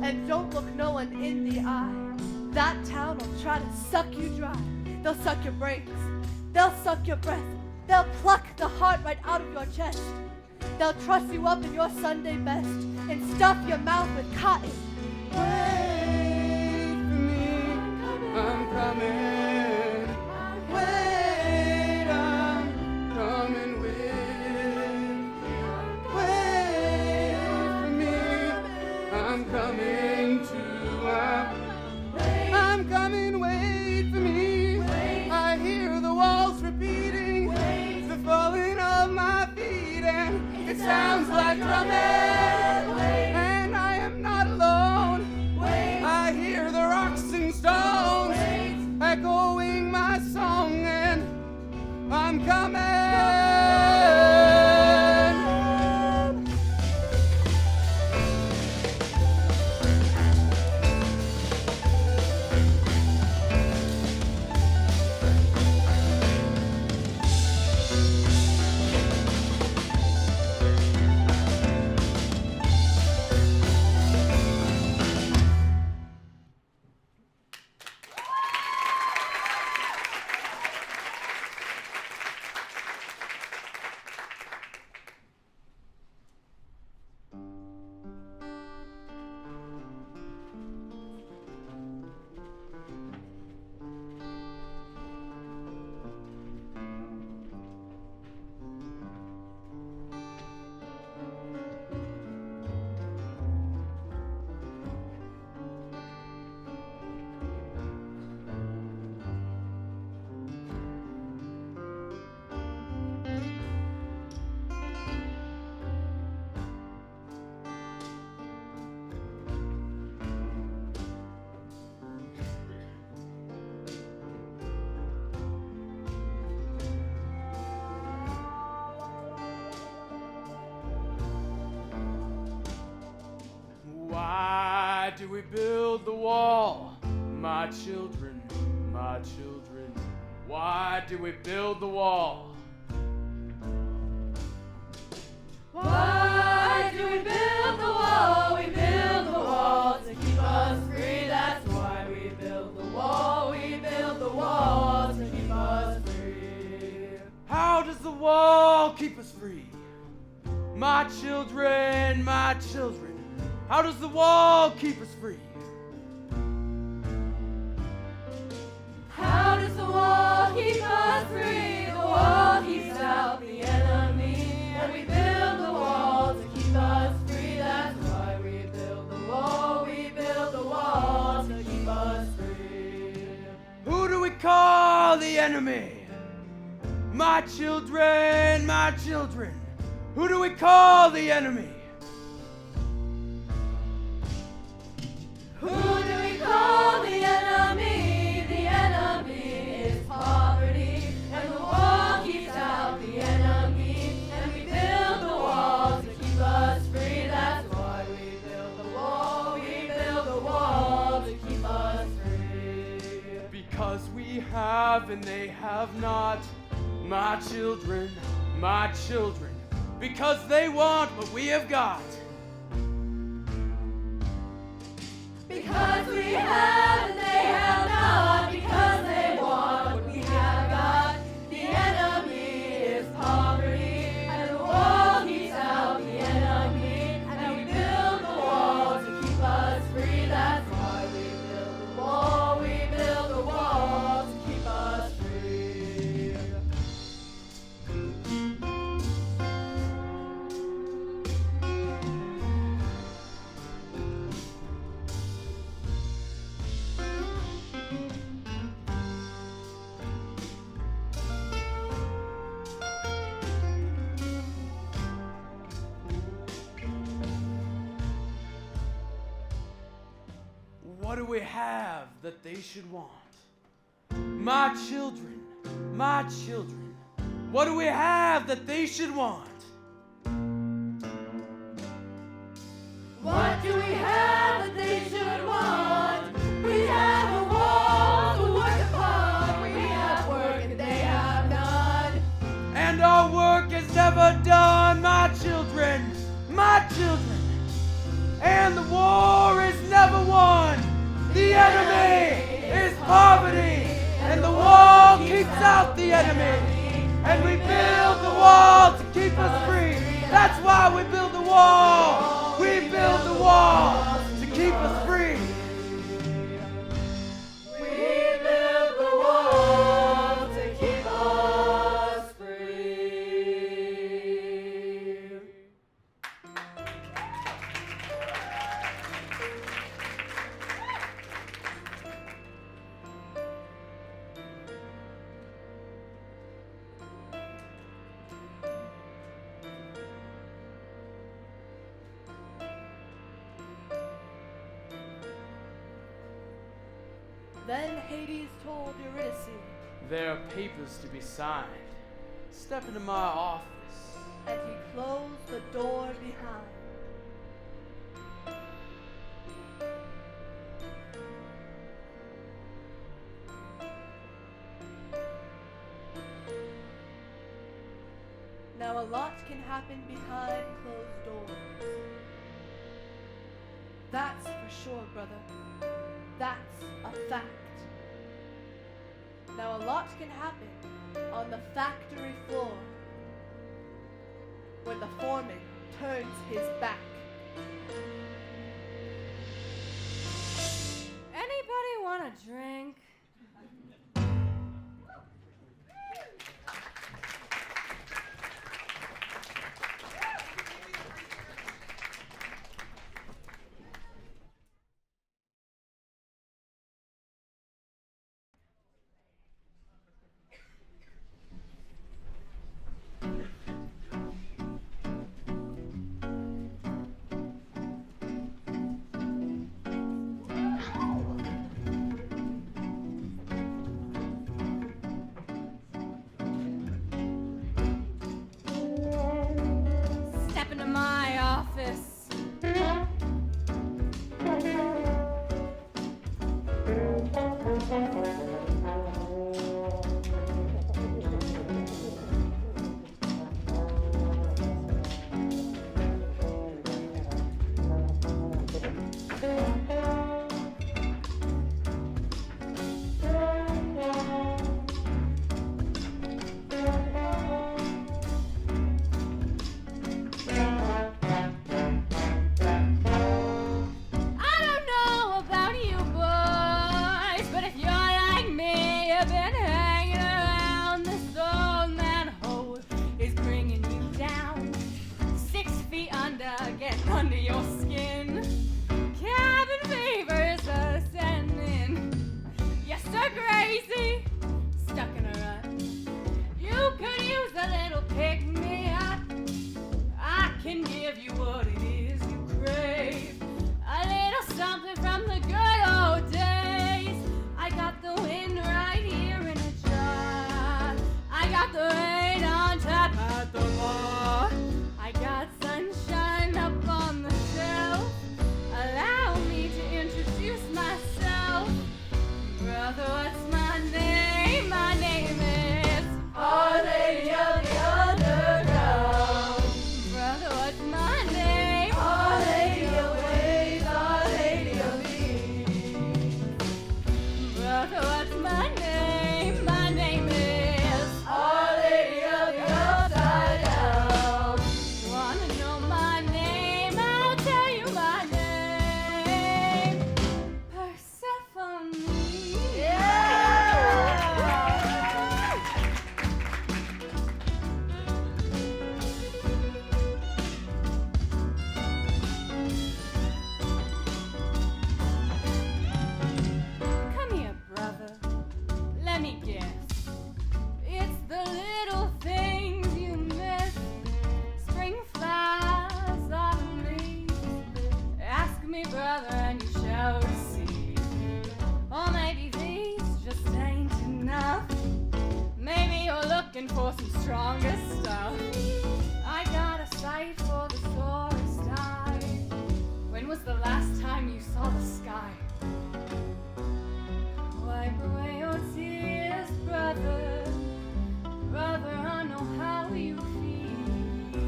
And don't look no one in the eye. That town will try to suck you dry. They'll suck your brains. They'll suck your breath. They'll pluck the heart right out of your chest. They'll truss you up in your Sunday best and stuff your mouth with cotton. Wait for me, I'm coming. Wait, I'm coming with. Wait for me, I'm coming to. I'm coming, wait for me. I hear the walls repeating, the falling of my feet, and it sounds like drumming. And I am not alone. I hear the rocks and stones echoing my song, and I'm coming. Why do we build the wall? My children, my children. Why do we build the wall? Why do we build the wall? We build the wall to keep us free. That's why we build the wall. We build the wall to keep us free. How does the wall keep us free? My children, my children. How does the wall keep us free? How does the wall keep us free? The wall keeps out the enemy. And we build the wall to keep us free. That's why we build the wall. We build the wall to keep us free. Who do we call the enemy? My children, my children. Who do we call the enemy? Who do we call the enemy? The enemy is poverty. And the wall keeps out the enemy. And we build the wall to keep us free. That's why we build the wall. We build the wall to keep us free. Because we have and they have not. My children, my children. Because they want what we have got. Because we have and they have not. Because they want what we have got. The enemy is poverty. And the wall keeps out the enemy. And we build the wall to keep us free. That's why we build the wall. We build the wall to keep us free. What do we have that they should want? My children, my children, what do we have that they should want? What do we have that they should want? We have a wall to work upon. We have work and they have none. And our work is never done, my children, my children. And the war is never won. The enemy is poverty, and the wall keeps out the enemy. And we build the wall to keep us free. That's why we build the wall. We build the wall to keep us free. We build the wall to keep us free. Then Hades told Eurydice, There are papers to be signed. Step into my office. and he closed the door behind. Now a lot can happen behind closed doors. That's for sure, brother. That's a fact. Now a lot can happen on the factory floor when the foreman turns his back. Anybody want a drink? Step into my office. I don't know about you boys, but if you're like me, you've been hanging around. This old manhole is bringing you down. 6 feet under, getting under your skin. Cabin fever's ascending. You're so crazy, stuck in a rut. You could use a little pick-me-up. I can give you what it is you crave. A little something from the good old days. I got the wind right here in a jar. I got the rain on tap at the bar. I got sunshine up on the shelf. Allow me to introduce myself. Brother, what's my name? My name is Our Lady of the Underground. Brother, what's my name? Our Lady of Ways, Our Lady of Ease. Brother, what's my name? My name is Our Lady of the Upside Down. Wanna know my name? I'll tell you my name. Persephone. Come here, brother. Let me guess. It's the little things you miss. Spring flowers, autumn leaves. Ask me, brother, and you shall receive. looking for some stronger stuff. I got a sight for the sorest eye. When was the last time you saw the sky? Wipe away your tears, brother. Brother, I know how you feel.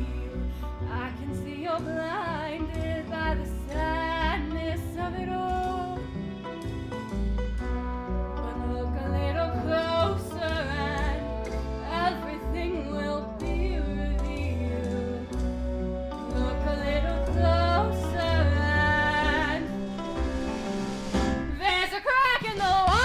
I can see you're blinded by the sadness of it all. But look a little closer and everything will be revealed. Look a little closer and there's a crack in the wall.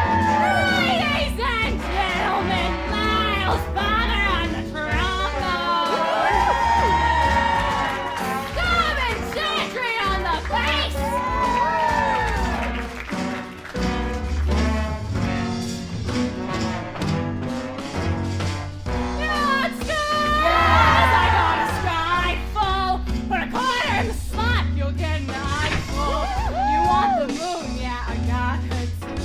Ladies and gentlemen, Miles Bonner on the trombone. Tom and Gentry on the bass. Good schools! I got a sky full. Put a quarter in the slot, you'll get an eyeful. You want the moon? Yeah, I got her too.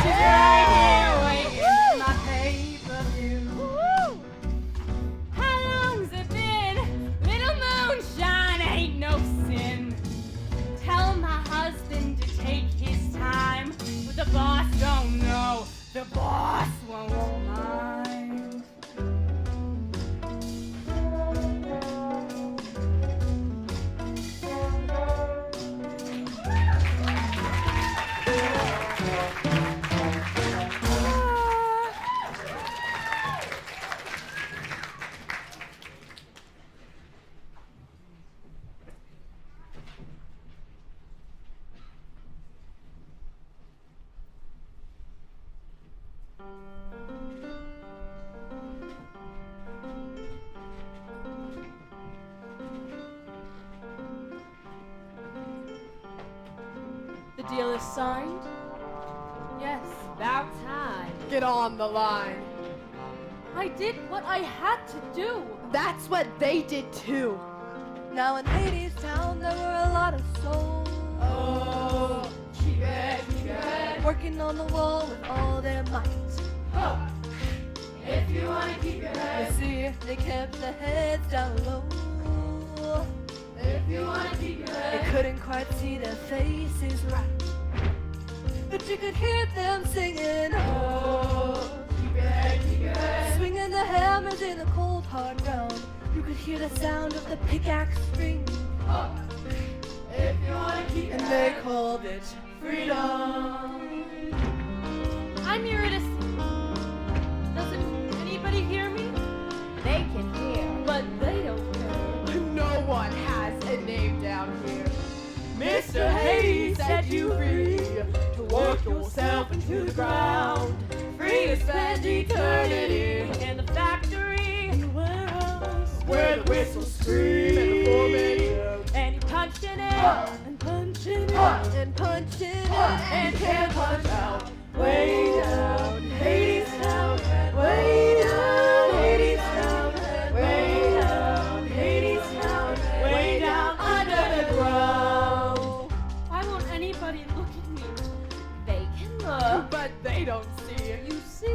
She's right here waiting in my pay-per-view. How long's it been? Little moonshine ain't no sin. Tell my husband to take his time. But the boss don't know. The boss won't mind. The deal is signed. Yes, about time. Get on the line. I did what I had to do. That's what they did too. Now in Hadestown there were a lot of souls. Oh, keep it. Working on the wall with all their might. Oh, if you wanna keep your You head. see, they kept their heads down low. If you wanna keep your They head. couldn't quite see their faces right, but you could hear them singing. Oh, keep your head. Swinging the hammers in the cold hard ground. You could hear the sound of the pickaxe string, Oh, if you wanna keep your and they head. called it freedom. I'm Eurydice. Doesn't anybody hear me? They can hear, but they don't know. No one has a name down here. Mr. Hades set you free to work yourself into the ground. Free to spend eternity in the factory, in the warehouse, where the whistles scream and the foreman yells. And he punching it, and punching it, And punching it, and can't punch out. Way down, Hadestown, way down, Hadestown, way down, Hadestown, way down under the ground. Why won't anybody look at me? They can look, but they don't see it. you see,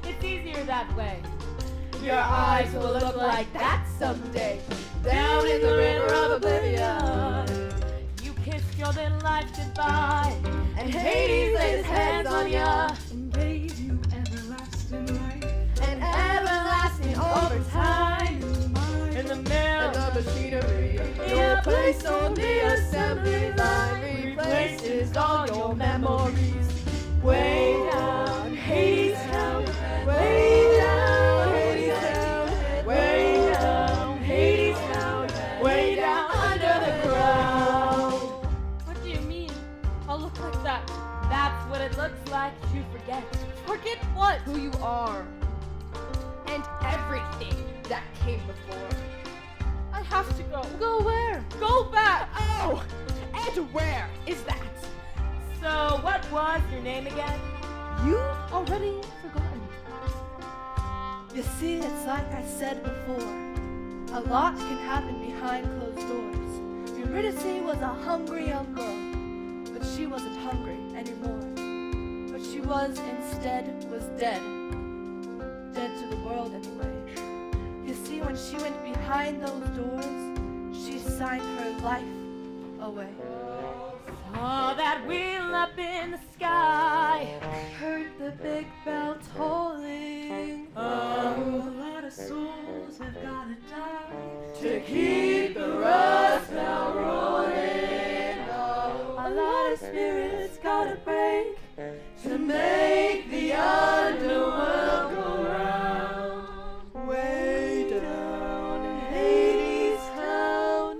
it's easier that way. Your eyes will look like that someday, down in the river of oblivion. You kissed your little life goodbye, and Hades laid his hands on ya, and gave you everlasting life. and everlasting overtime in the mill And the machinery, in a place on the assembly line replaces all your memories. Way down, Hadestown, way down, Hadestown, way down, Hadestown, way down under the ground. What do you mean? I'll look like that. That's what it looks like to forget. Forget what? what? Who you are. And everything that came before. I have to go. Go where? Go back! Oh! And where is that? So, what was your name again? You've already forgotten. You see, it's like I said before. A lot can happen behind closed doors. Eurydice was a hungry young girl, but she wasn't hungry anymore. What she was instead was dead. Dead to the world anyway. You see, when she went behind those doors, she signed her life away. Saw that wheel up in the sky. Heard the big bell tolling. A lot of souls have gotta die To keep the rust belt rolling. A lot of spirits gotta break To make the underworld go round. way down in Hadestown.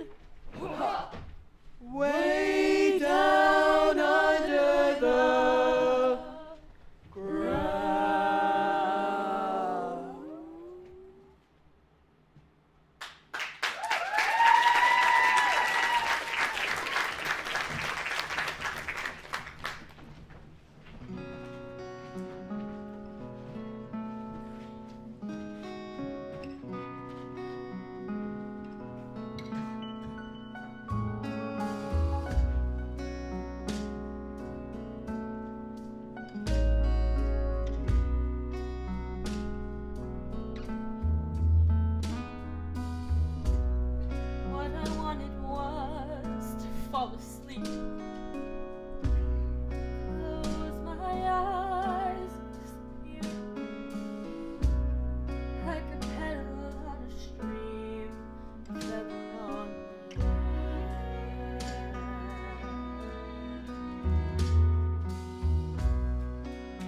Way down under the ground. What I wanted was to fall asleep. Close my eyes and disappear. Like a petal on a stream, a feather on the air.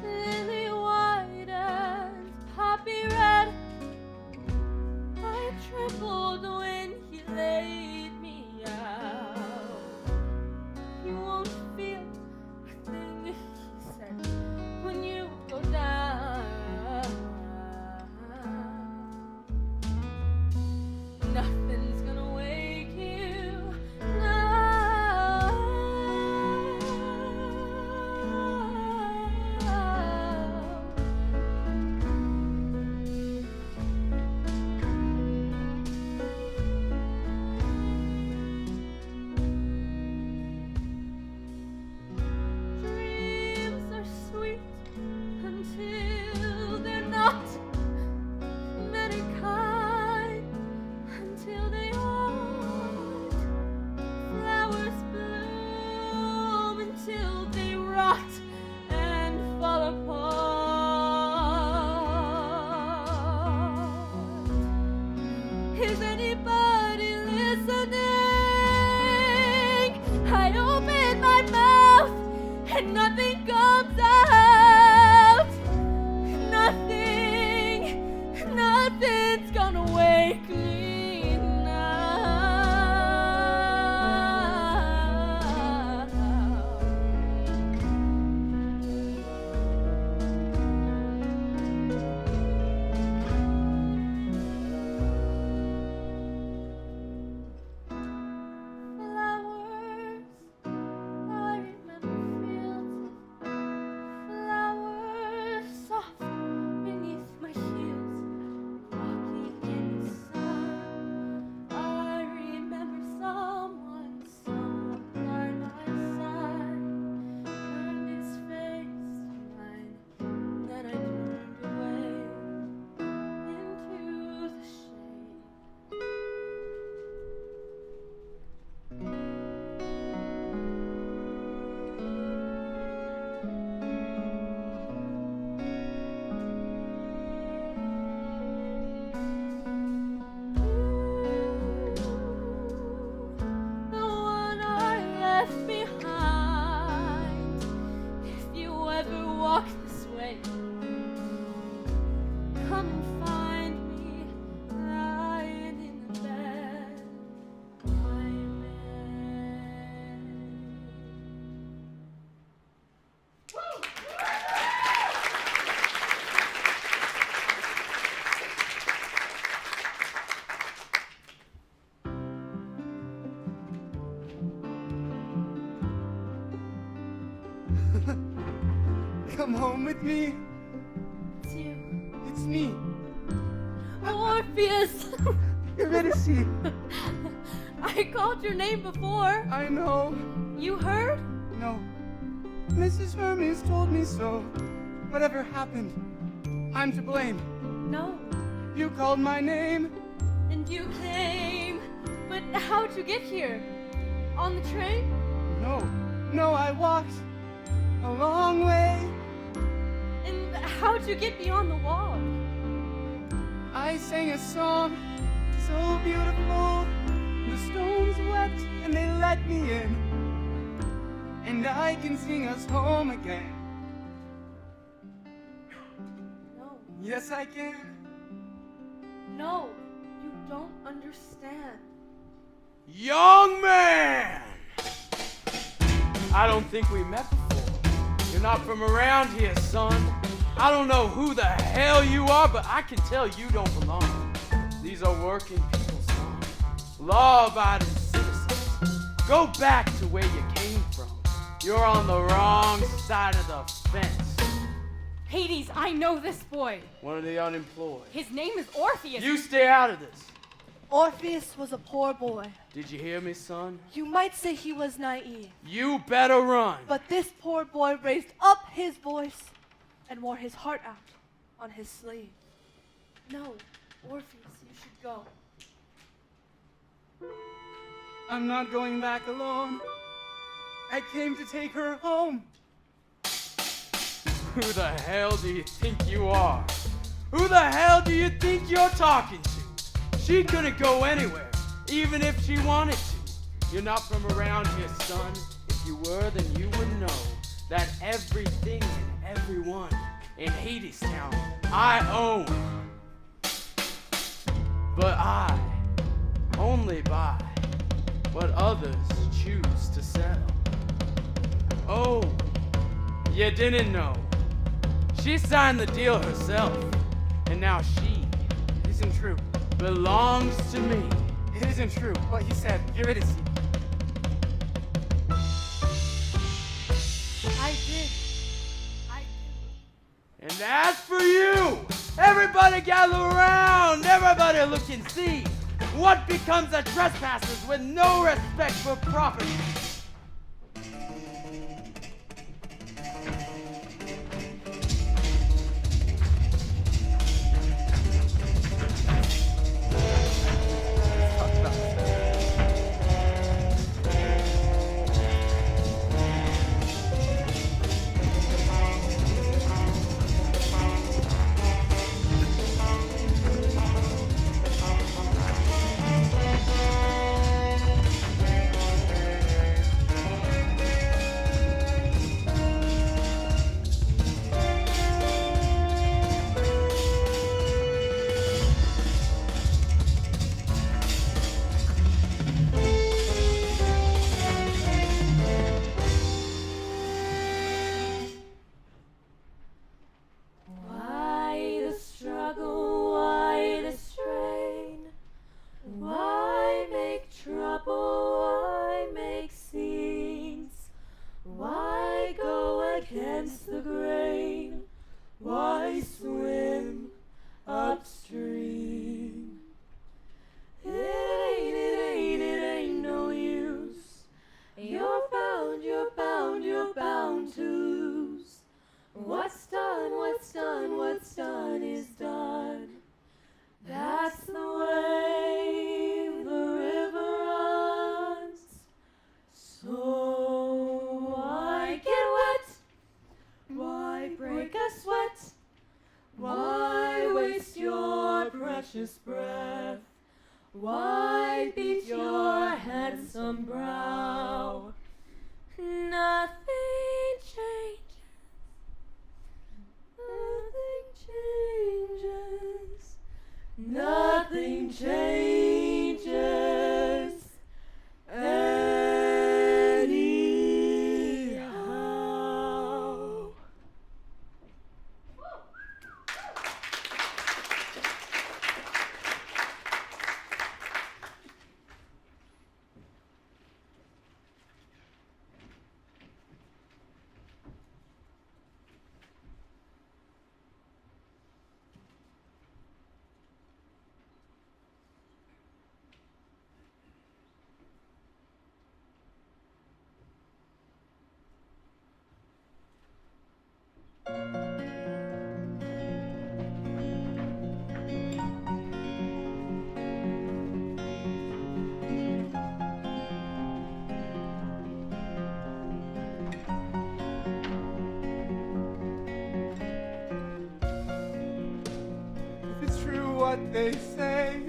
Lily white and poppy red, I trembled when he laid me out. You Come home with me. It's you. It's me, Orpheus! Eurydice. I called your name before. I know. You heard? No. Mrs. Hermes told me so. Whatever happened, I'm to blame. No. You called my name. And you came. But how'd you get here? On the train? No, I walked a long way. And how'd you get beyond the wall? I sang a song so beautiful. The stones wept and they let me in. And I can sing us home again. No. Yes, I can. No. You don't understand. Young man! I don't think we met before. You're not from around here, son. I don't know who the hell you are, but I can tell you don't belong. These are working people, son. Law-abiding citizens. Go back to where you came from. You're on the wrong side of the fence. Hades, I know this boy. One of the unemployed. His name is Orpheus. You stay out of this. Orpheus was a poor boy. Did you hear me, son? You might say he was naive, You better run. but this poor boy raised up his voice and wore his heart out on his sleeve. No. Orpheus, you should go. I'm not going back alone. I came to take her home. Who the hell do you think you are? Who the hell do you think you're talking to? She couldn't go anywhere, even if she wanted to. You're not from around here, son. If you were, then you would know that everything and everyone in Hadestown I own. But I only buy what others choose to sell. Oh, you didn't know. She signed the deal herself, and now she It isn't true. belongs to me. It isn't true what he said, Eurydice. I did. And as for you, everybody gather around, everybody look and see what becomes of trespassers with no respect for property. against the grain. Why swim upstream? It ain't no use. You're bound to lose. What's done is done. That's the way the river runs. So why get wet? Why break a sweat? Why waste your precious breath? Why beat your handsome brow? Nothing changes. Nothing changes anyhow. what they say,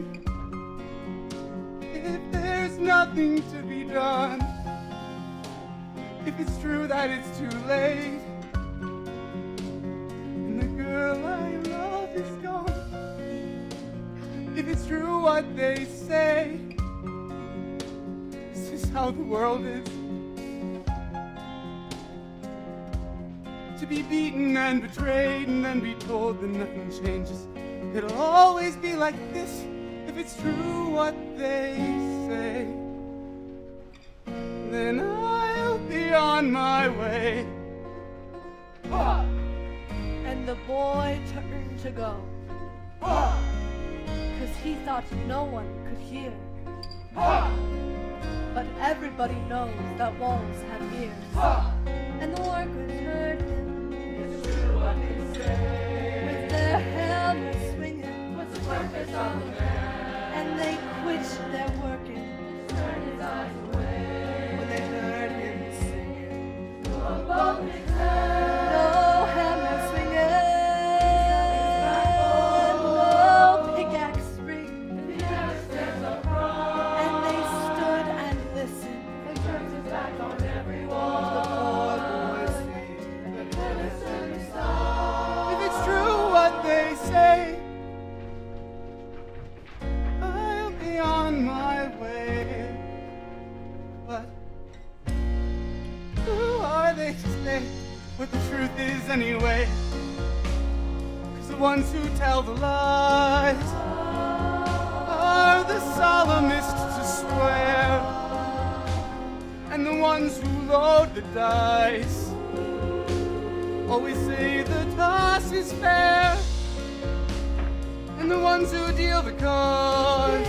if there's nothing to be done, if it's true that it's too late, and the girl I love is gone, if it's true what they say, this is how the world is. To be beaten and betrayed and then be told that nothing changes. It'll always be like this if it's true what they say. Then I'll be on my way. And the boy turned to go, 'cause he thought no one could hear. But everybody knows that walls have ears. And the workers heard him with their hammers swinging. What's the purpose of the man? And they quit their working, turned his eyes away when they heard him singing. No hammer swinging, no pickaxe ring. And they stood and listened. They turned his back on every wall. The poor boys sing. If it's true what they say, I'll be on my way. But who are they to say what the truth is anyway? 'Cause the ones who tell the lies are the solemnest to swear, and the ones who load the dice always say the toss is fair, and the ones who deal the cards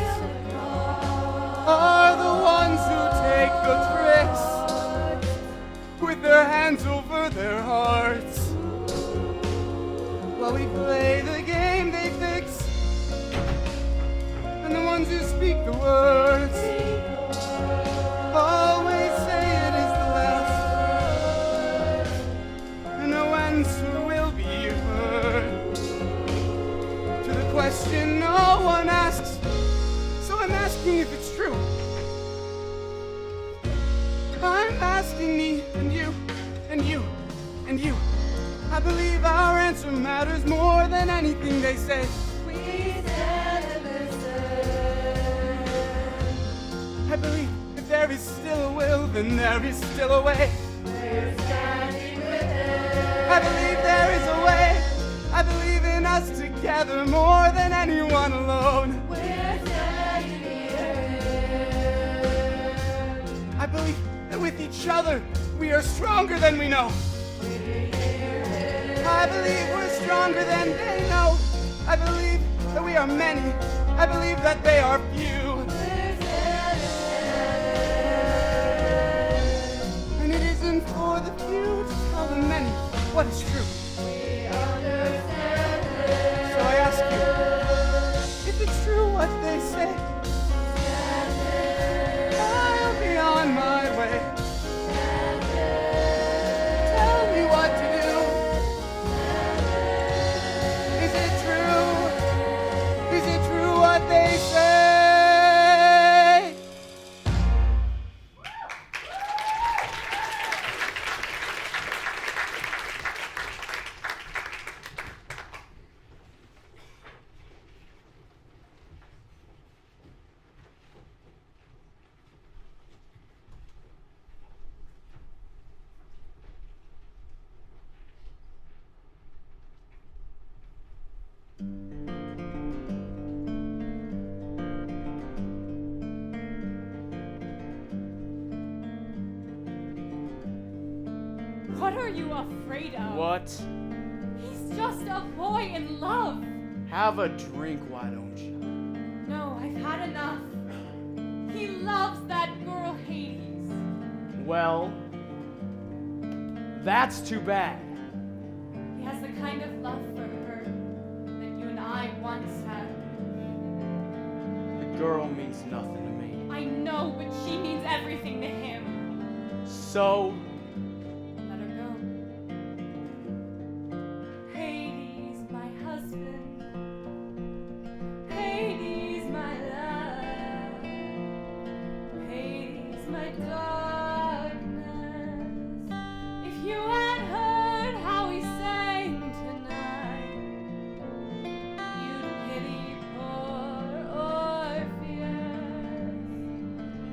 are the ones who take the tricks with their hands over their hearts while we play the game they fix, and the ones who speak the words always say it is the last, and no answer will be heard to the question no one asks. So I'm asking if it's true. I'm asking me and you and you and you. I believe our answer matters more than anything they say. We stand and listen. I believe if there is still a will, then there is still a way. We're standing with it. I believe there is a way. I believe in us together more than anyone alone. We're standing here. I believe that with each other we are stronger than we know. I believe we're stronger than they know. I believe that we are many. I believe that they are few. And it isn't for the few to tell the many what is true. So I ask you, if it's true what they say, I'll be on my way. Tell me what to do. Is it true? Is it true what they say? What are you afraid of? What? He's just a boy in love. Have a drink, why don't you? No, I've had enough. He loves that girl Hades. Well, that's too bad. He has the kind of love for her that you and I once had. The girl means nothing to me. I know, but she means everything to him. So, Let her go. Hades, my husband. my darkness. If you had heard how he sang tonight, you'd pity poor Orpheus.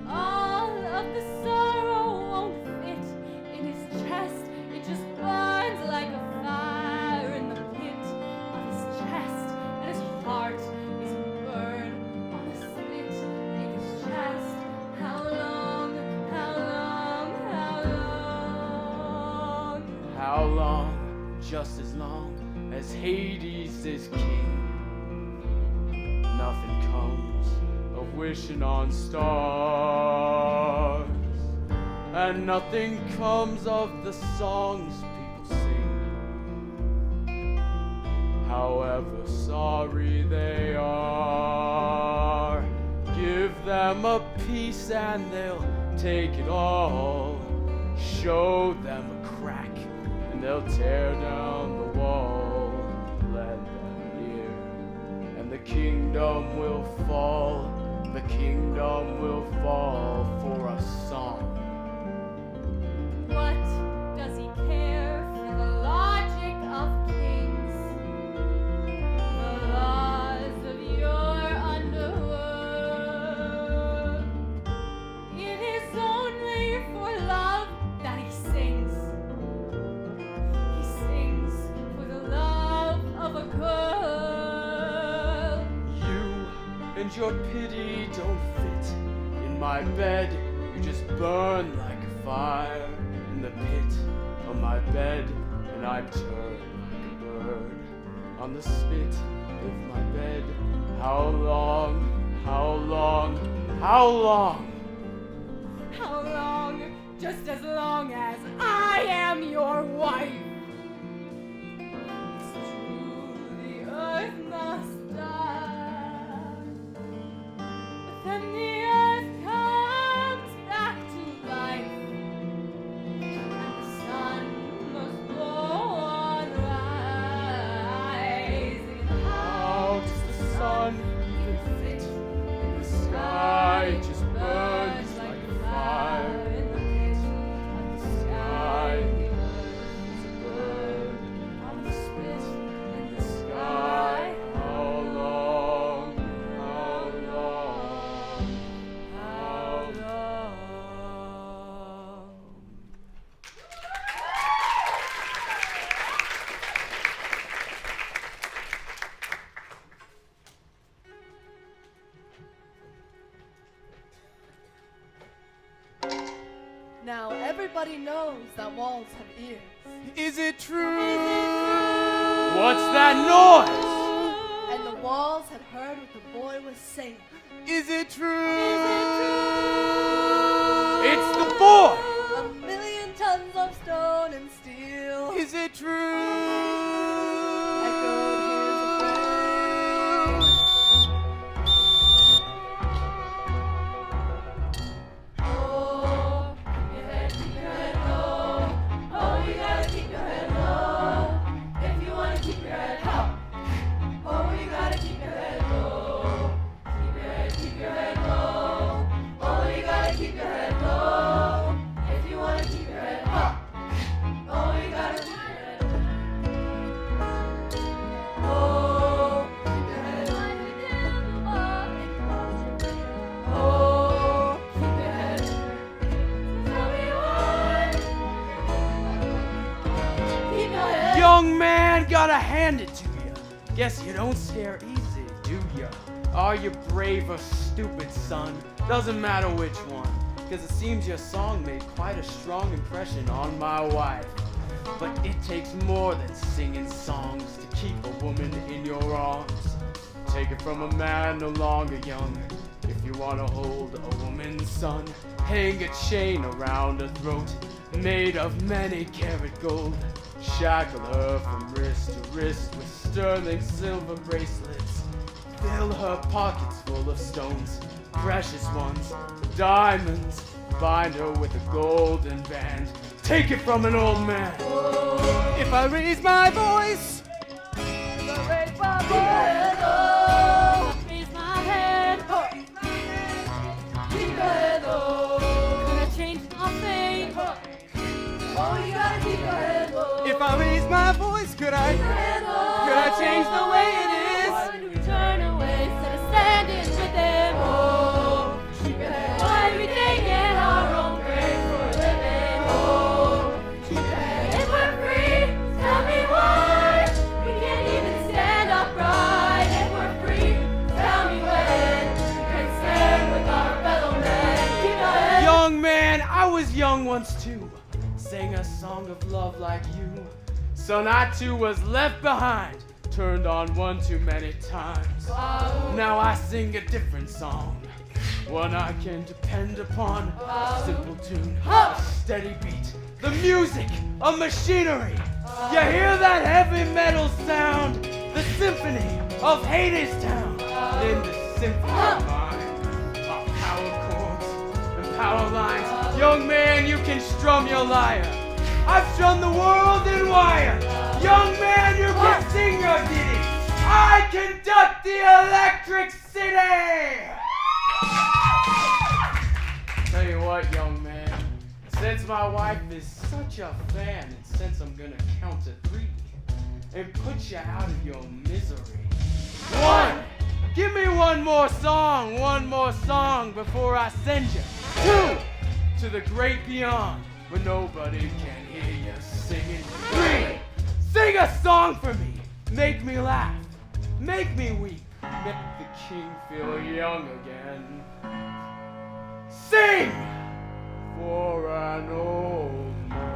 All of the sorrow won't fit in his chest. It just burns like a fire in the pit of his chest, and his heart is burned on a spit in his chest. How long, how long, how long? How long? Just as long as Hades is king. Nothing comes of wishing on stars, and nothing comes of the songs people sing. However sorry they are, give them a piece and they'll take it all. Show them a crack and they'll tear down the wall. Let them hear, and the kingdom will fall. The kingdom will fall for a song. What does he care for the logic of kings? The laws of your underworld. It is only for love that he sings. He sings for the love of a girl. You and your pity don't fit in my bed. You just burn like a fire in the pit of my bed, and I turn like a bird on the spit of my bed. How long? How long? How long? How long? Just as long as I am your wife. It's true, the earth must die, but then the earth comes back to life, and the sun must go on rising. How does the sun even fit in the sky? It just burns like a fire. in the pit of the Sky sky. is a bird on the spit in the sky. How long? How long? How long? Now everybody knows that walls have ears. Is it true? What's that noise? And the walls had heard what the boy was saying. Is it true? It's the boy! 1,000,000 tons of stone and steel. Is it true? Echoed his refrain. Oh, keep your head low. Oh, you gotta keep your head low. If you wanna keep your head up. Oh, you gotta keep your head low. Keep your head low. Oh, you gotta keep your head low. If you wanna keep your head up. Oh, you gotta keep your head low. Oh, keep your head low. Oh, keep your head. Keep your head. Young man, gotta hand it to you. Guess you don't scare easy, do ya? Are you brave or stupid, son? Doesn't matter which one, cause it seems your song made quite a strong impression on my wife. But it takes more than singing songs to keep a woman in your arms. Take it from a man no longer young. If you wanna hold a woman, son, hang a chain around her throat, made of many carat gold. Shackle her from wrist to wrist with sterling silver bracelets. Fill her pockets full of stones, precious ones, diamonds. Bind her with a golden band. Take it from an old man. If I raise my voice, Raise my head. Keep your head low. my voice? Could I change the way it is? Why do we turn away instead of standing with them? Oh, why do we take in our own graves for a living? Oh, if we're free, tell me why we can't even stand upright. If we're free, tell me when we can stand with our fellow men. Keep our heads. Young man, I was young once too. Sang a song of love like you. Son, I too was left behind. Turned on one too many times. Now I sing a different song. One I can depend upon. Simple tune, a steady beat. The music of machinery. You hear that heavy metal sound? The symphony of Hadestown. Then the symphony of mine. Our power chords and power lines. Young man, you can strum your lyre. I've strung the world in wire. Young man, you can sing your ditty. I conduct the electric city. Tell you what, young man, since my wife is such a fan, and since I'm gonna count to 3 and put you out of your misery. 1, give me one more song before I send you. 2, to the great beyond, where nobody can hear you singing. 3, sing a song for me. Make me laugh. Make me weep. Make the king feel young again. Sing for an old man.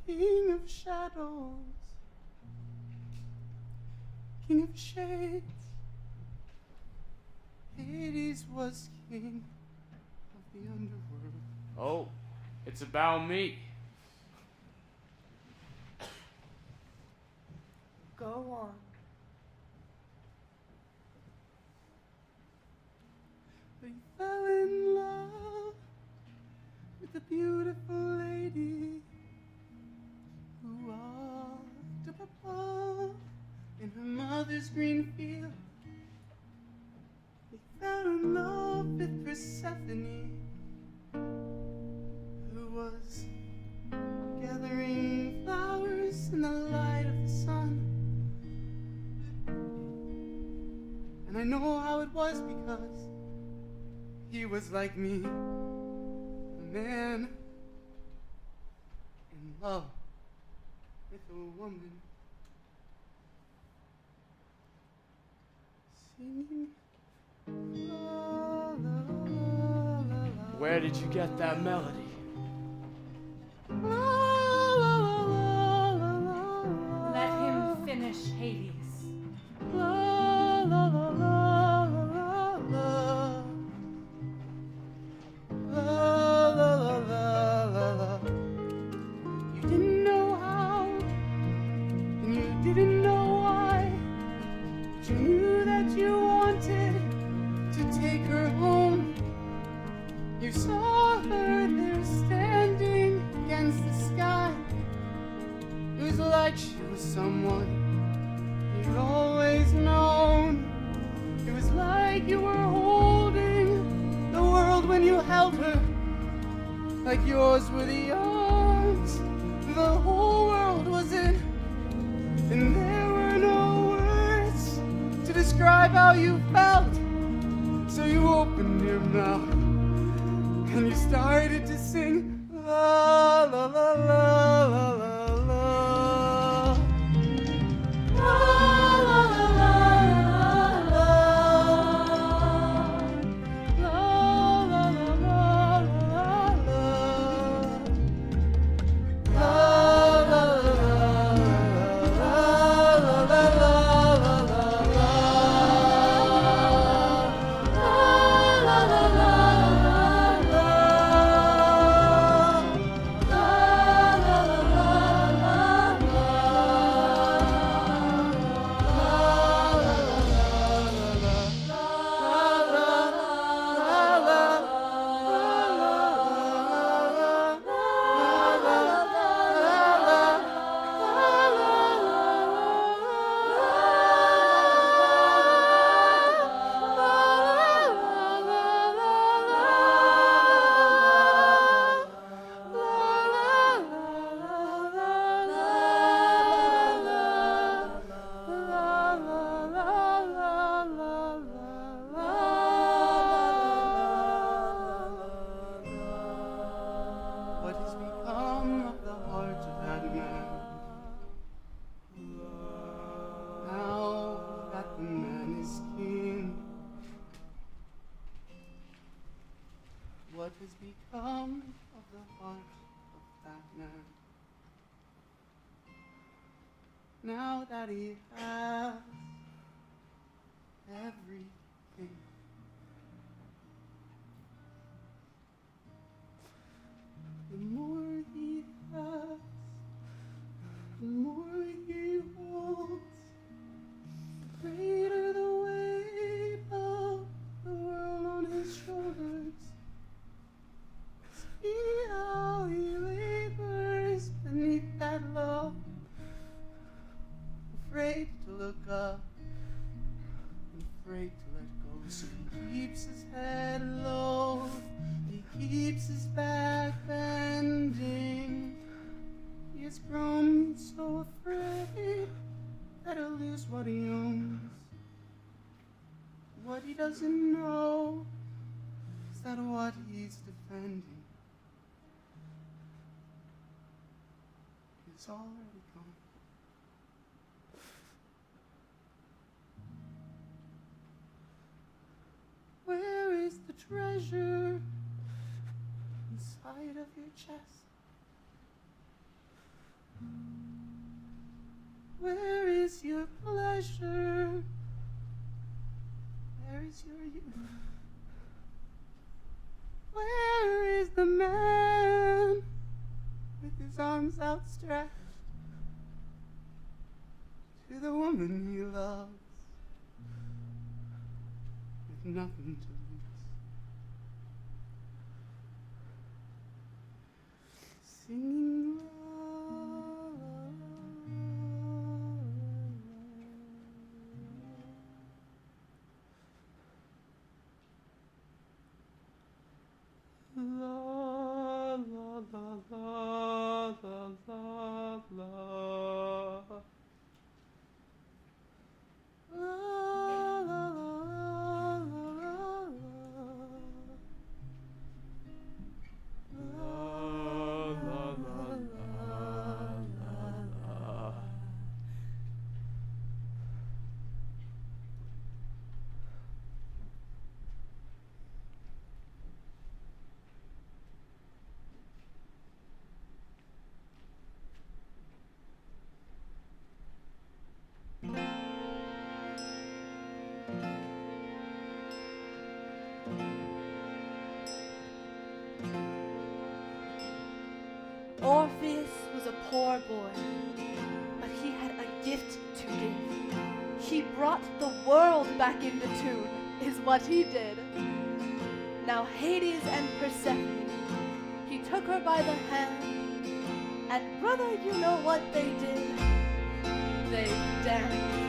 King of shadows, king of shades, Hades was king of the underworld. Oh, it's about me. Go on. But you fell in love with a beautiful lady who walked up above in her mother's green field. He fell in love with Persephone, who was gathering flowers in the light of the sun. And I know how it was because he was like me, a man in love with a woman, singing la, la, la, la, la. Where did you get that melody? La, la, la, la, la, la. Let him finish, Hades. La, la, la, la, la, la. La, la, la, la, la, la. You didn't know how, and you didn't know why, but you knew that you wanted to take her home. You saw her there standing against the sky. It was like she was someone you'd always known. It was like you were holding the world when you held her, like yours were the arms the whole world was in, and there were no words to describe how you felt. So you opened your mouth and you started to sing la la la la la la la. La la la la la. La la la la la la. La la la la la la. La la la la. what has become of the heart of that man? Now that he has everything. The more he has, the more he holds, the greater the weight of the world on his shoulders. See how he labors beneath that love, afraid to look up, afraid to let go. So he keeps his head low, he keeps his back bending. He has grown so afraid that he'll lose what he owns. What he doesn't know is that what he's defending is already gone. Where is the treasure inside of your chest? Where is your pleasure? Where is your youth? Where is the man with his arms outstretched to the woman he loves with nothing to lose? Singing la la la la la la la. Orpheus was a poor boy, but he had a gift to give. He brought the world back into tune, is what he did. Now Hades and Persephone, he took her by the hand, and brother, you know what they did? They danced.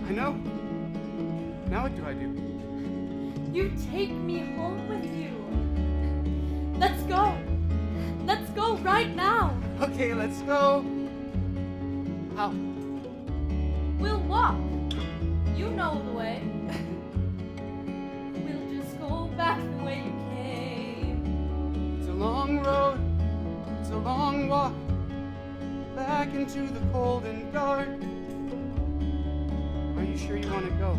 I know. Now what do I do? You take me home with you. Let's go. Let's go right now. Okay, let's go. How? We'll walk. You know the way. We'll just go back the way you came. It's a long road. It's a long walk. Back into the cold and dark. Are you sure you want to go?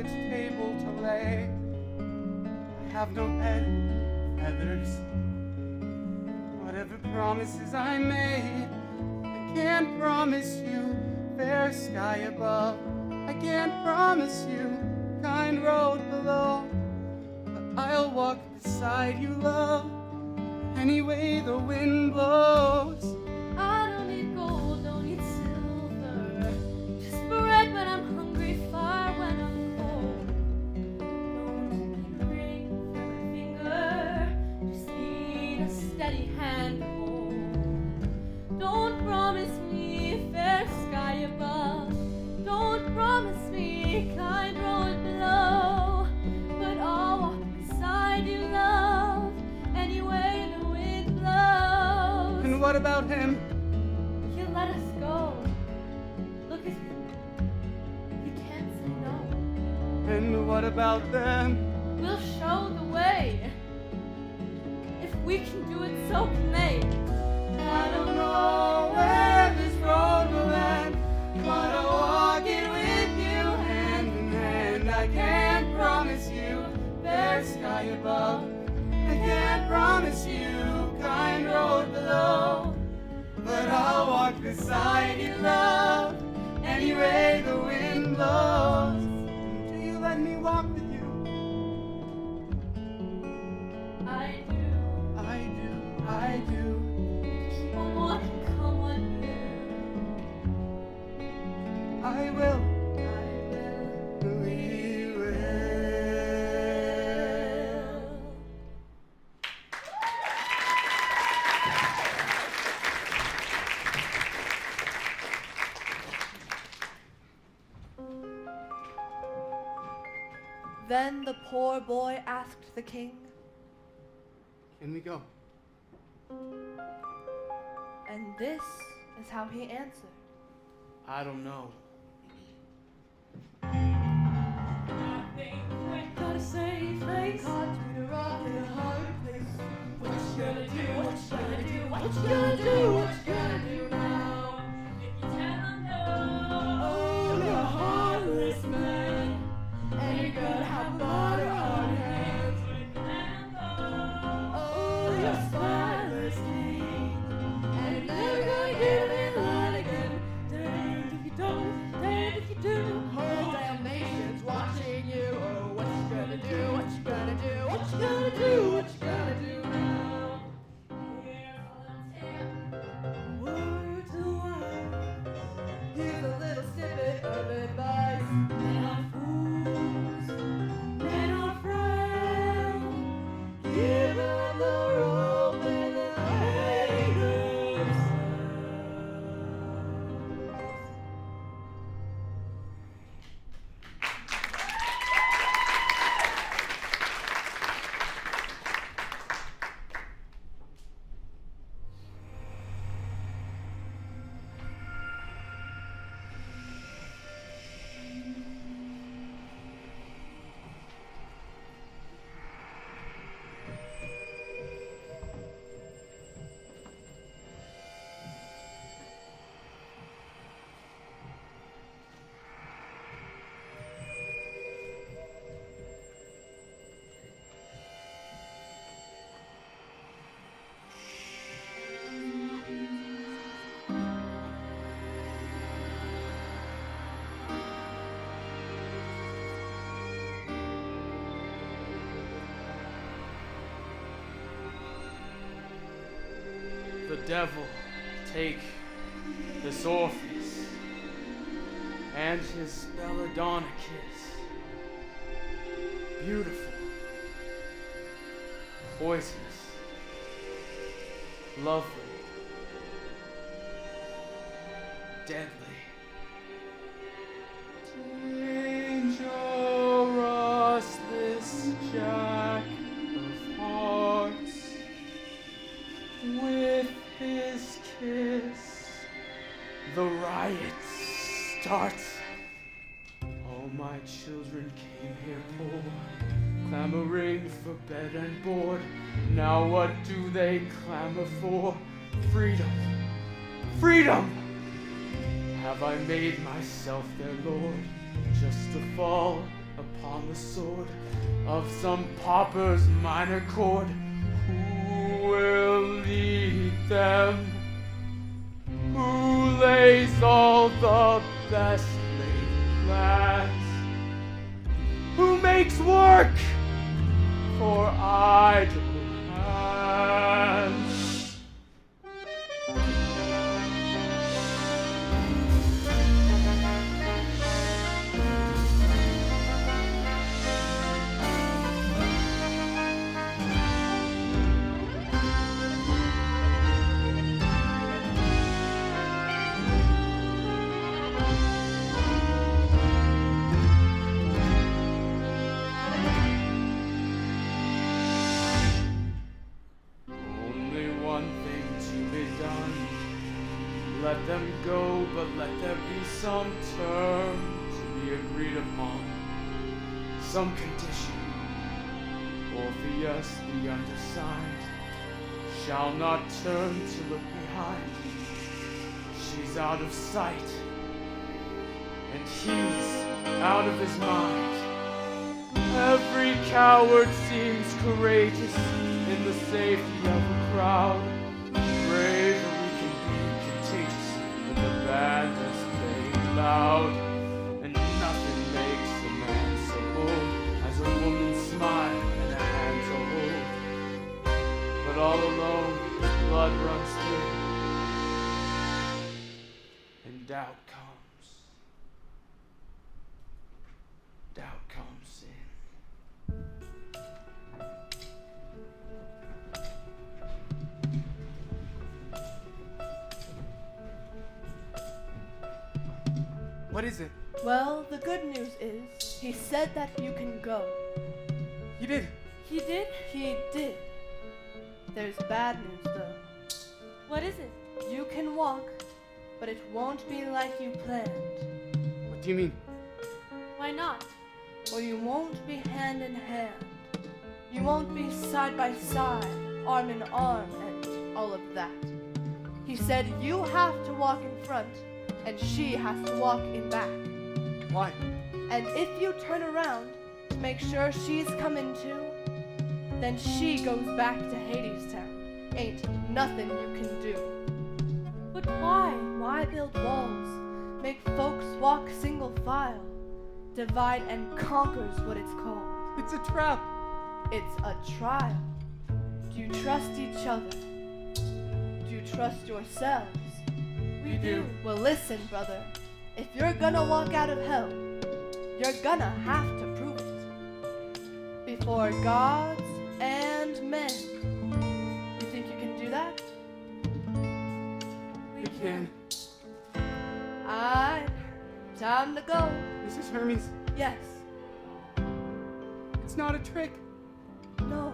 which table to lay. I have no bed, feathers. Whatever promises I made, I can't promise you fair sky above. I can't promise you kind road below. But I'll walk beside you, love, any way the wind blows. I don't need gold, don't need silver, just bread when I'm hungry, fire when I'm cold. Don't need a ring for my finger, just need a steady hand to hold. Don't promise me fair sky above, don't promise me kind road below, but I'll walk beside you, love, any way the wind blows. And what about him? He'll let us go. Look at him. He can't say no. And what about them? We'll show the way. If we can do it, so can they. I don't know where this road will end, but I'll walk it with you hand in hand. I can't promise you fair sky above. I can't promise you kind road below, but I'll walk beside you, love, any way the wind blows. Do you let me walk with you? I do. I do, I do. Keep on walking, come what will. I will. I will. We will. Then the poor boy asked the king, Can we go? and this is how he answered. I don't know. Gotta save face. Caught between a rock and a hard place. What you gonna do? What you gonna do? What you gonna do? What you gonna do now? If you tell them no, oh, you're a heartless man, and you're gonna have a lot of hard hands. If you let them go, oh, you're a spineless king, and you're never gonna get in line again. Damned if you don't, damned if you do. Whole damn nation's watching you. Oh, what you gonna do? What you gonna do? What you gonna do? What you gonna do now? Word to word. Here's a little snippet of advice. Men are fools, men are frail. Give them the rope and the hang themselves. The devil take this Orpheus and his belladonna kiss. Beautiful, poisonous, lovely, deadly. Dangerous, this jack of hearts. With his kiss, the riot starts. All my children came here poor, clamoring for bed and board. Now what do they clamor for? Freedom, freedom! Have I made myself their lord, just to fall upon the sword of some pauper's minor chord. Who will lead them? Who lays all the best laid plans? Who makes work for idle hands? Let them go, but let there be some term to be agreed upon, some condition. Orpheus, the undersigned, shall not turn to look behind. She's out of sight, and he's out of his mind. Every coward seems courageous in the safety of a crowd. Bravery the band has played loud, and nothing makes a man so bold as a woman's smile and a hand to hold. But all alone, his blood runs through, and doubt comes in. What is it? Well, the good news is, he said that you can go. You did? He did? He did. There's bad news, though. What is it? You can walk, but it won't be like you planned. What do you mean? Why not? Well, you won't be hand in hand. You won't be side by side, arm in arm, and all of that. He said you have to walk in front, and she has to walk in back. Why? And if you turn around to make sure she's coming too, then she goes back to Hadestown. Ain't nothing you can do. But why? Why build walls? Make folks walk single file. Divide and conquer's what it's called. It's a trap. It's a trial. Do you trust each other? Do you trust yourselves? We do. Well, listen, brother. If you're gonna walk out of hell, you're gonna have to prove it. Before gods and men. You think you can do that? We can. Alright. Time to go. Mrs. Hermes, Yes. it's not a trick. No.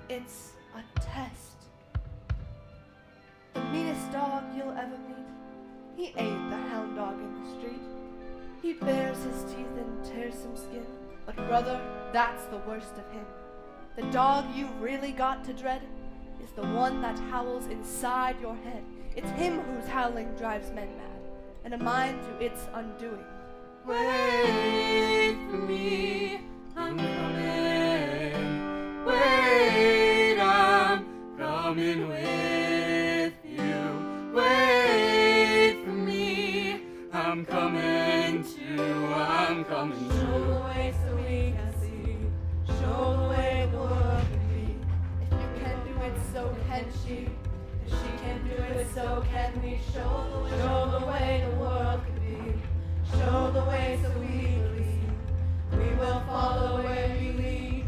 It's a test. The meanest dog you'll ever meet. He ain't the hound dog in the street. He bares his teeth and tears some skin. But brother, that's the worst of him. The dog you've really got to dread is the one that howls inside your head. It's him whose howling drives men mad, and a mind to its undoing. Wait for me, I'm coming. Wait, I'm coming with you. Wait for me, I'm coming too. I'm coming Show too. the way so we can see. Show the way the world can be. If you can do it, so can she. If she can do it, so can we. Show the way the world can be. Show the way so we believe. We will follow where you lead.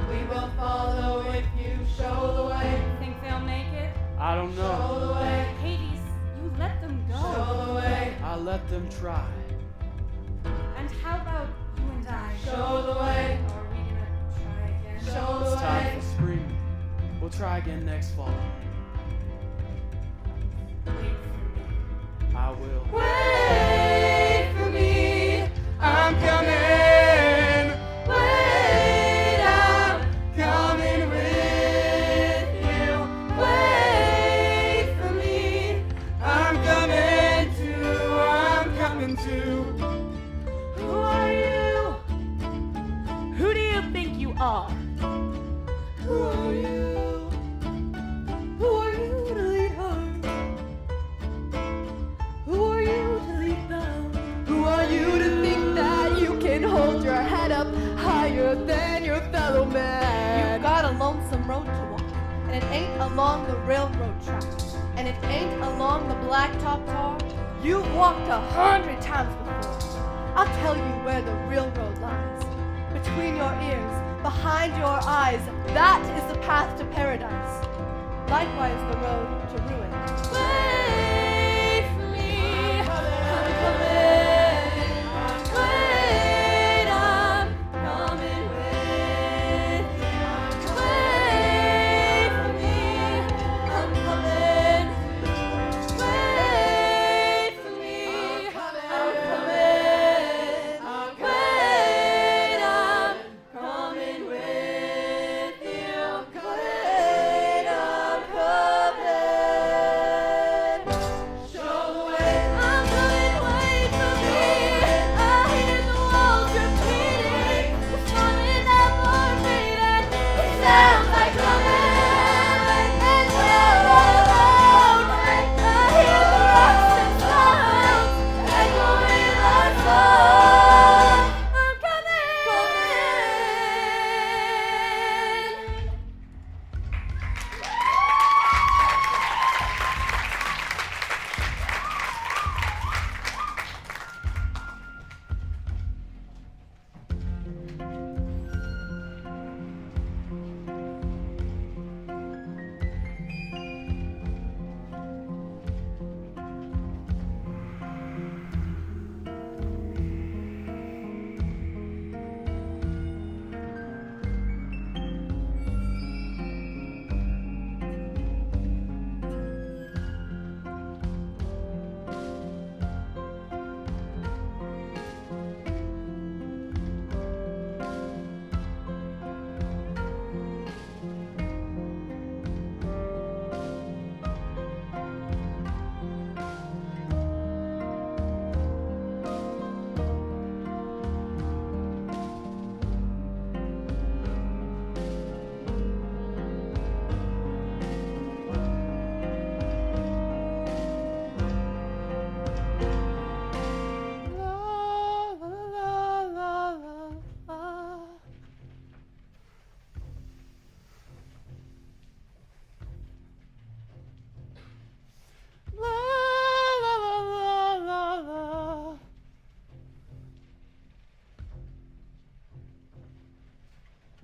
We will follow if you show the way. Think they'll make it? I don't know. Show the way. Hades, you let them go. Show the way. I let them try. And how about you and I? Show the way. Are we gonna try again? Show It's the time way. for spring. We'll try again next fall. Wait for me. I will. Wait for me. I'm coming. Wait, I'm coming with you. Wait for me. I'm coming too. I'm coming too. Who are you? Who are you? Who are you to lead her? Who are you to lead them? Who are you to think that you can hold your head up higher than your fellow man? You've got a lonesome road to walk, and it ain't along the railroad tracks, and it ain't along the blacktop tar. You've walked 100 times before. I'll tell you where the real road lies. Between your ears, behind your eyes, that is the path to paradise. Likewise the road to ruin. Wait for me. I'm coming. Wait, I'm coming with you. Wait for me. I'm coming. Wait for me. I'm coming. Wait, I'm coming with you. Wait, I'm coming. Show the way. I'm coming. Wait for me. I hear the walls repeating. The song is up repeating. It sounds like coming. And we're alone. I hear the rocks and sounds echoing our song. I'm coming.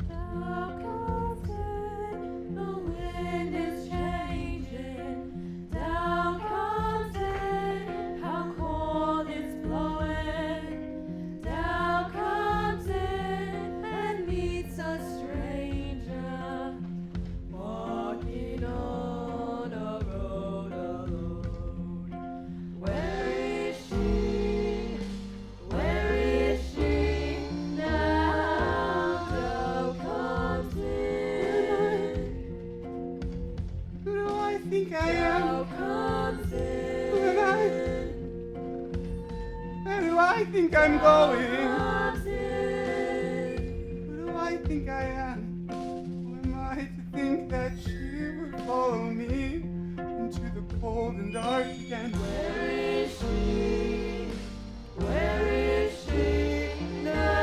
Now comes in, the wind is changing. Down comes in, how cold it's blowing. Down comes in and meets a stranger, walking on a road alone. Where is she? Where is she now? Down comes in. Who do I think I am? Down comes Who am I? in. Where do I think I'm going? Comes in. Who do I think I am? Who am I to think that she would follow me into the cold and dark again? Where is she? Where is she now?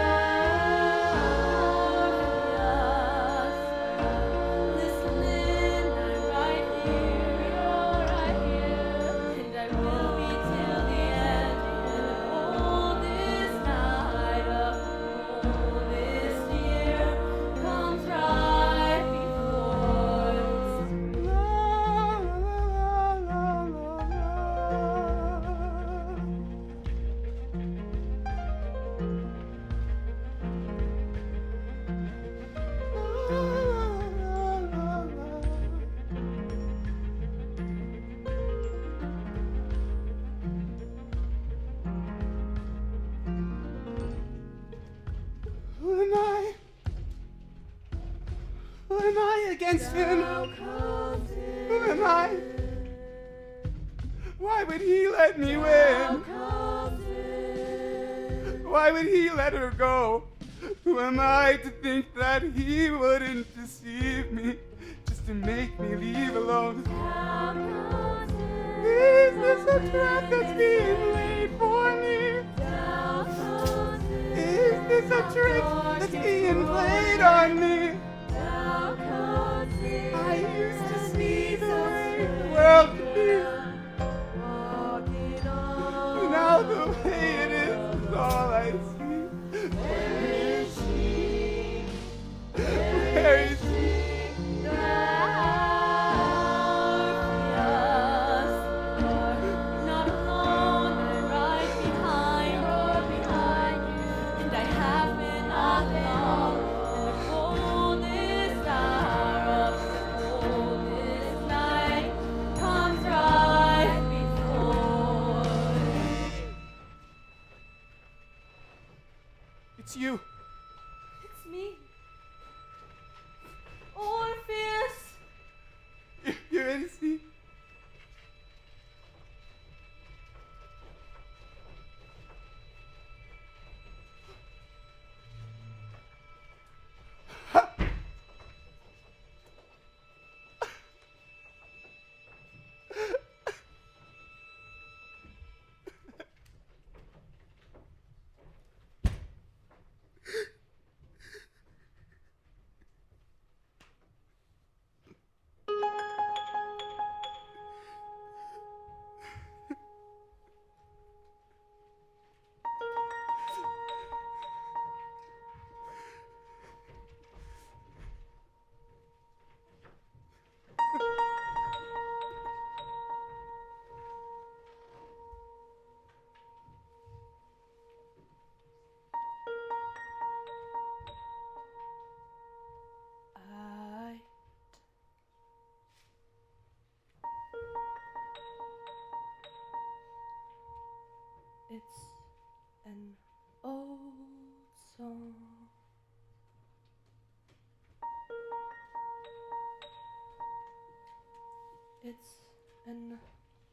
Listening, I'm right here, you're right here, and I will be till the end. And the coldest night of the coldest year comes right before us. La, la, la, la, la, la. Who am I? Who am I against him? Who am I? Why would he let me win? Why would he let her go? Who am I to think that he wouldn't deceive me just to make me leave alone? Is this a trap that's being laid for me? Is this a trick that's being played on me? I used to see the way the world could be. Now the way it is all I see. Where is she? Where is she? Not alone, but right behind you. And I have been all along. And the coldest hour of the coldest night comes right before. It's you. It's me. Orpheus. Eurydice. It's an old song. It's an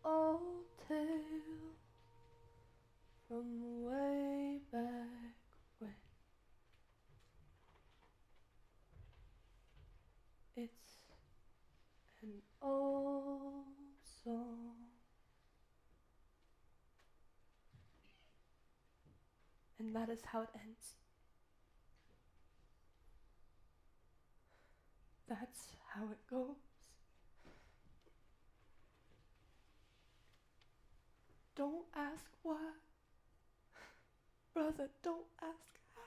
old tale from way back when. It's an old song. And that is how it ends. That's how it goes. Don't ask why. Brother, don't ask how.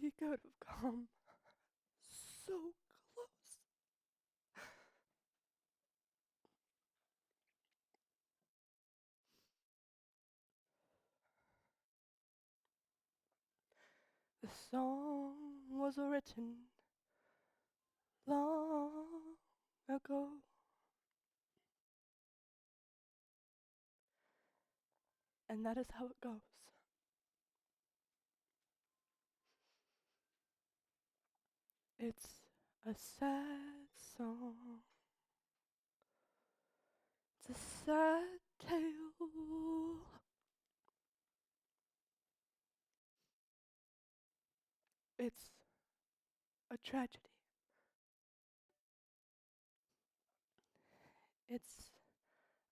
He could have come so close. The song was written long ago. And that is how it goes. It's a sad song. It's a sad tale. It's a tragedy. It's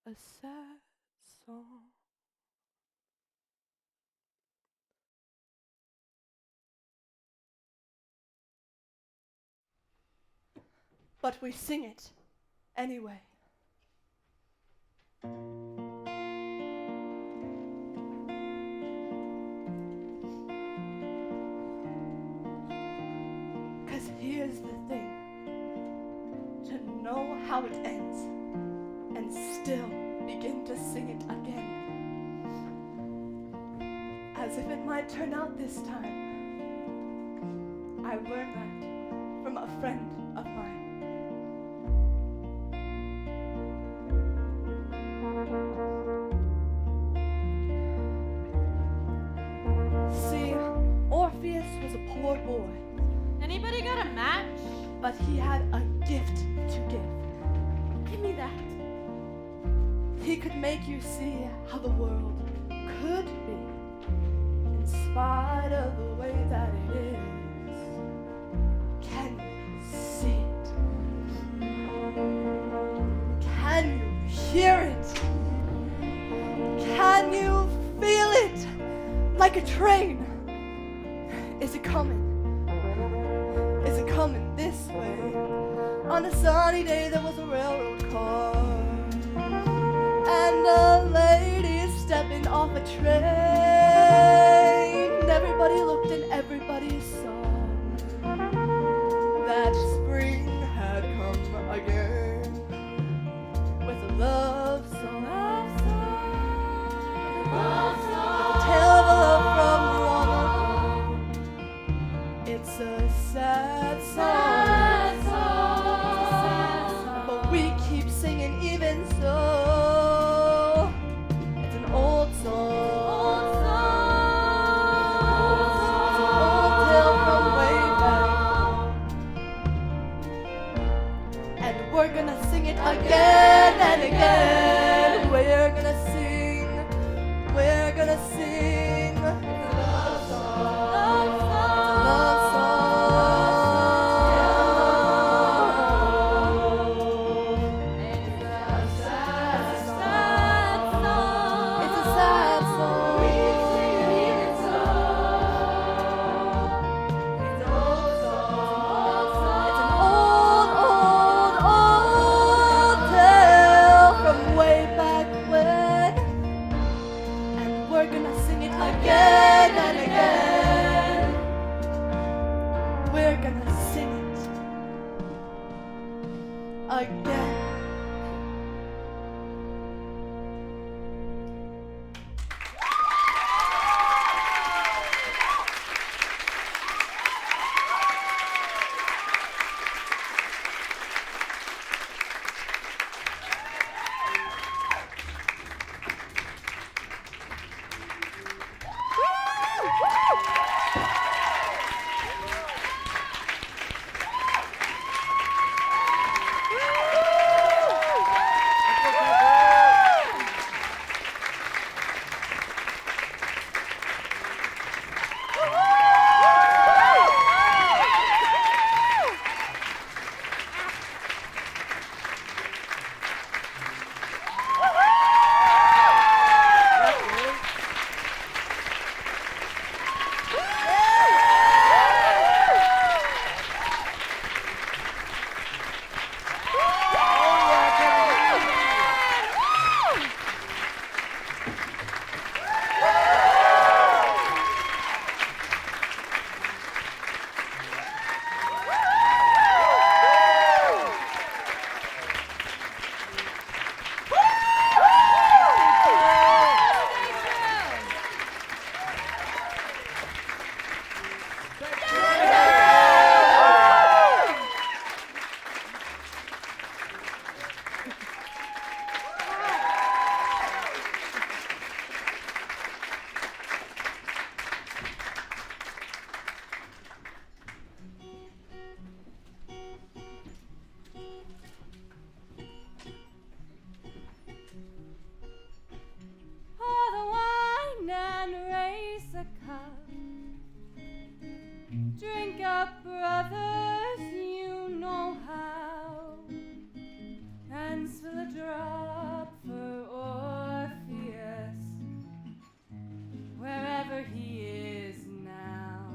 a sad song. But we sing it anyway. Because here's the thing. To know how it ends and still begin to sing it again. As if it might turn out this time. I learned that from a friend of mine. See, Orpheus was a poor boy. Anybody got a match? But he had a gift to give. Give me that. He could make you see how the world could be, in spite of the way that it is. Can you see it? Can you hear it? Can you feel it? Like a train. Is it coming? Is it coming this way? On a sunny day there was a railroad car and a lady stepping off a train. Everybody looked and everybody saw that spring had come again with a love song. Love song. With a tale of a love from long ago. It's a sad song, but we keep singing even so. It's an old song. It's an old tale from way back, and we're gonna sing it again and again. We're gonna sing. We're gonna sing. It's a love song. Love song. It's a sad song. It's a sad song. We sing it even so. It's an old song. It's an old tale from way back when. And we're gonna sing it again and again. We're gonna sing it again. Drink up, brothers, you know how, and spill a drop for Orpheus, wherever he is now.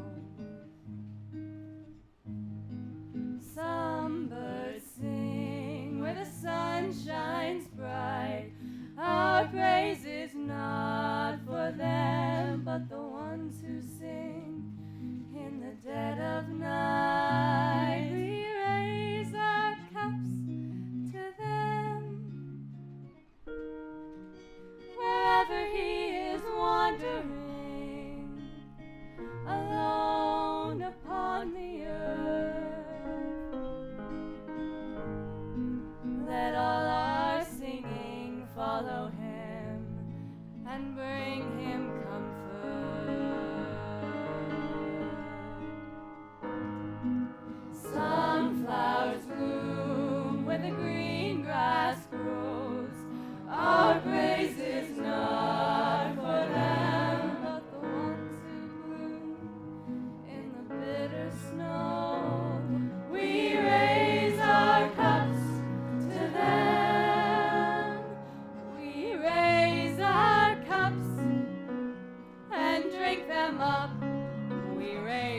Some birds sing where the sun shines bright. Our praise is not for them, but the ones who sing in the dead of night. We raise our cups to them me rain.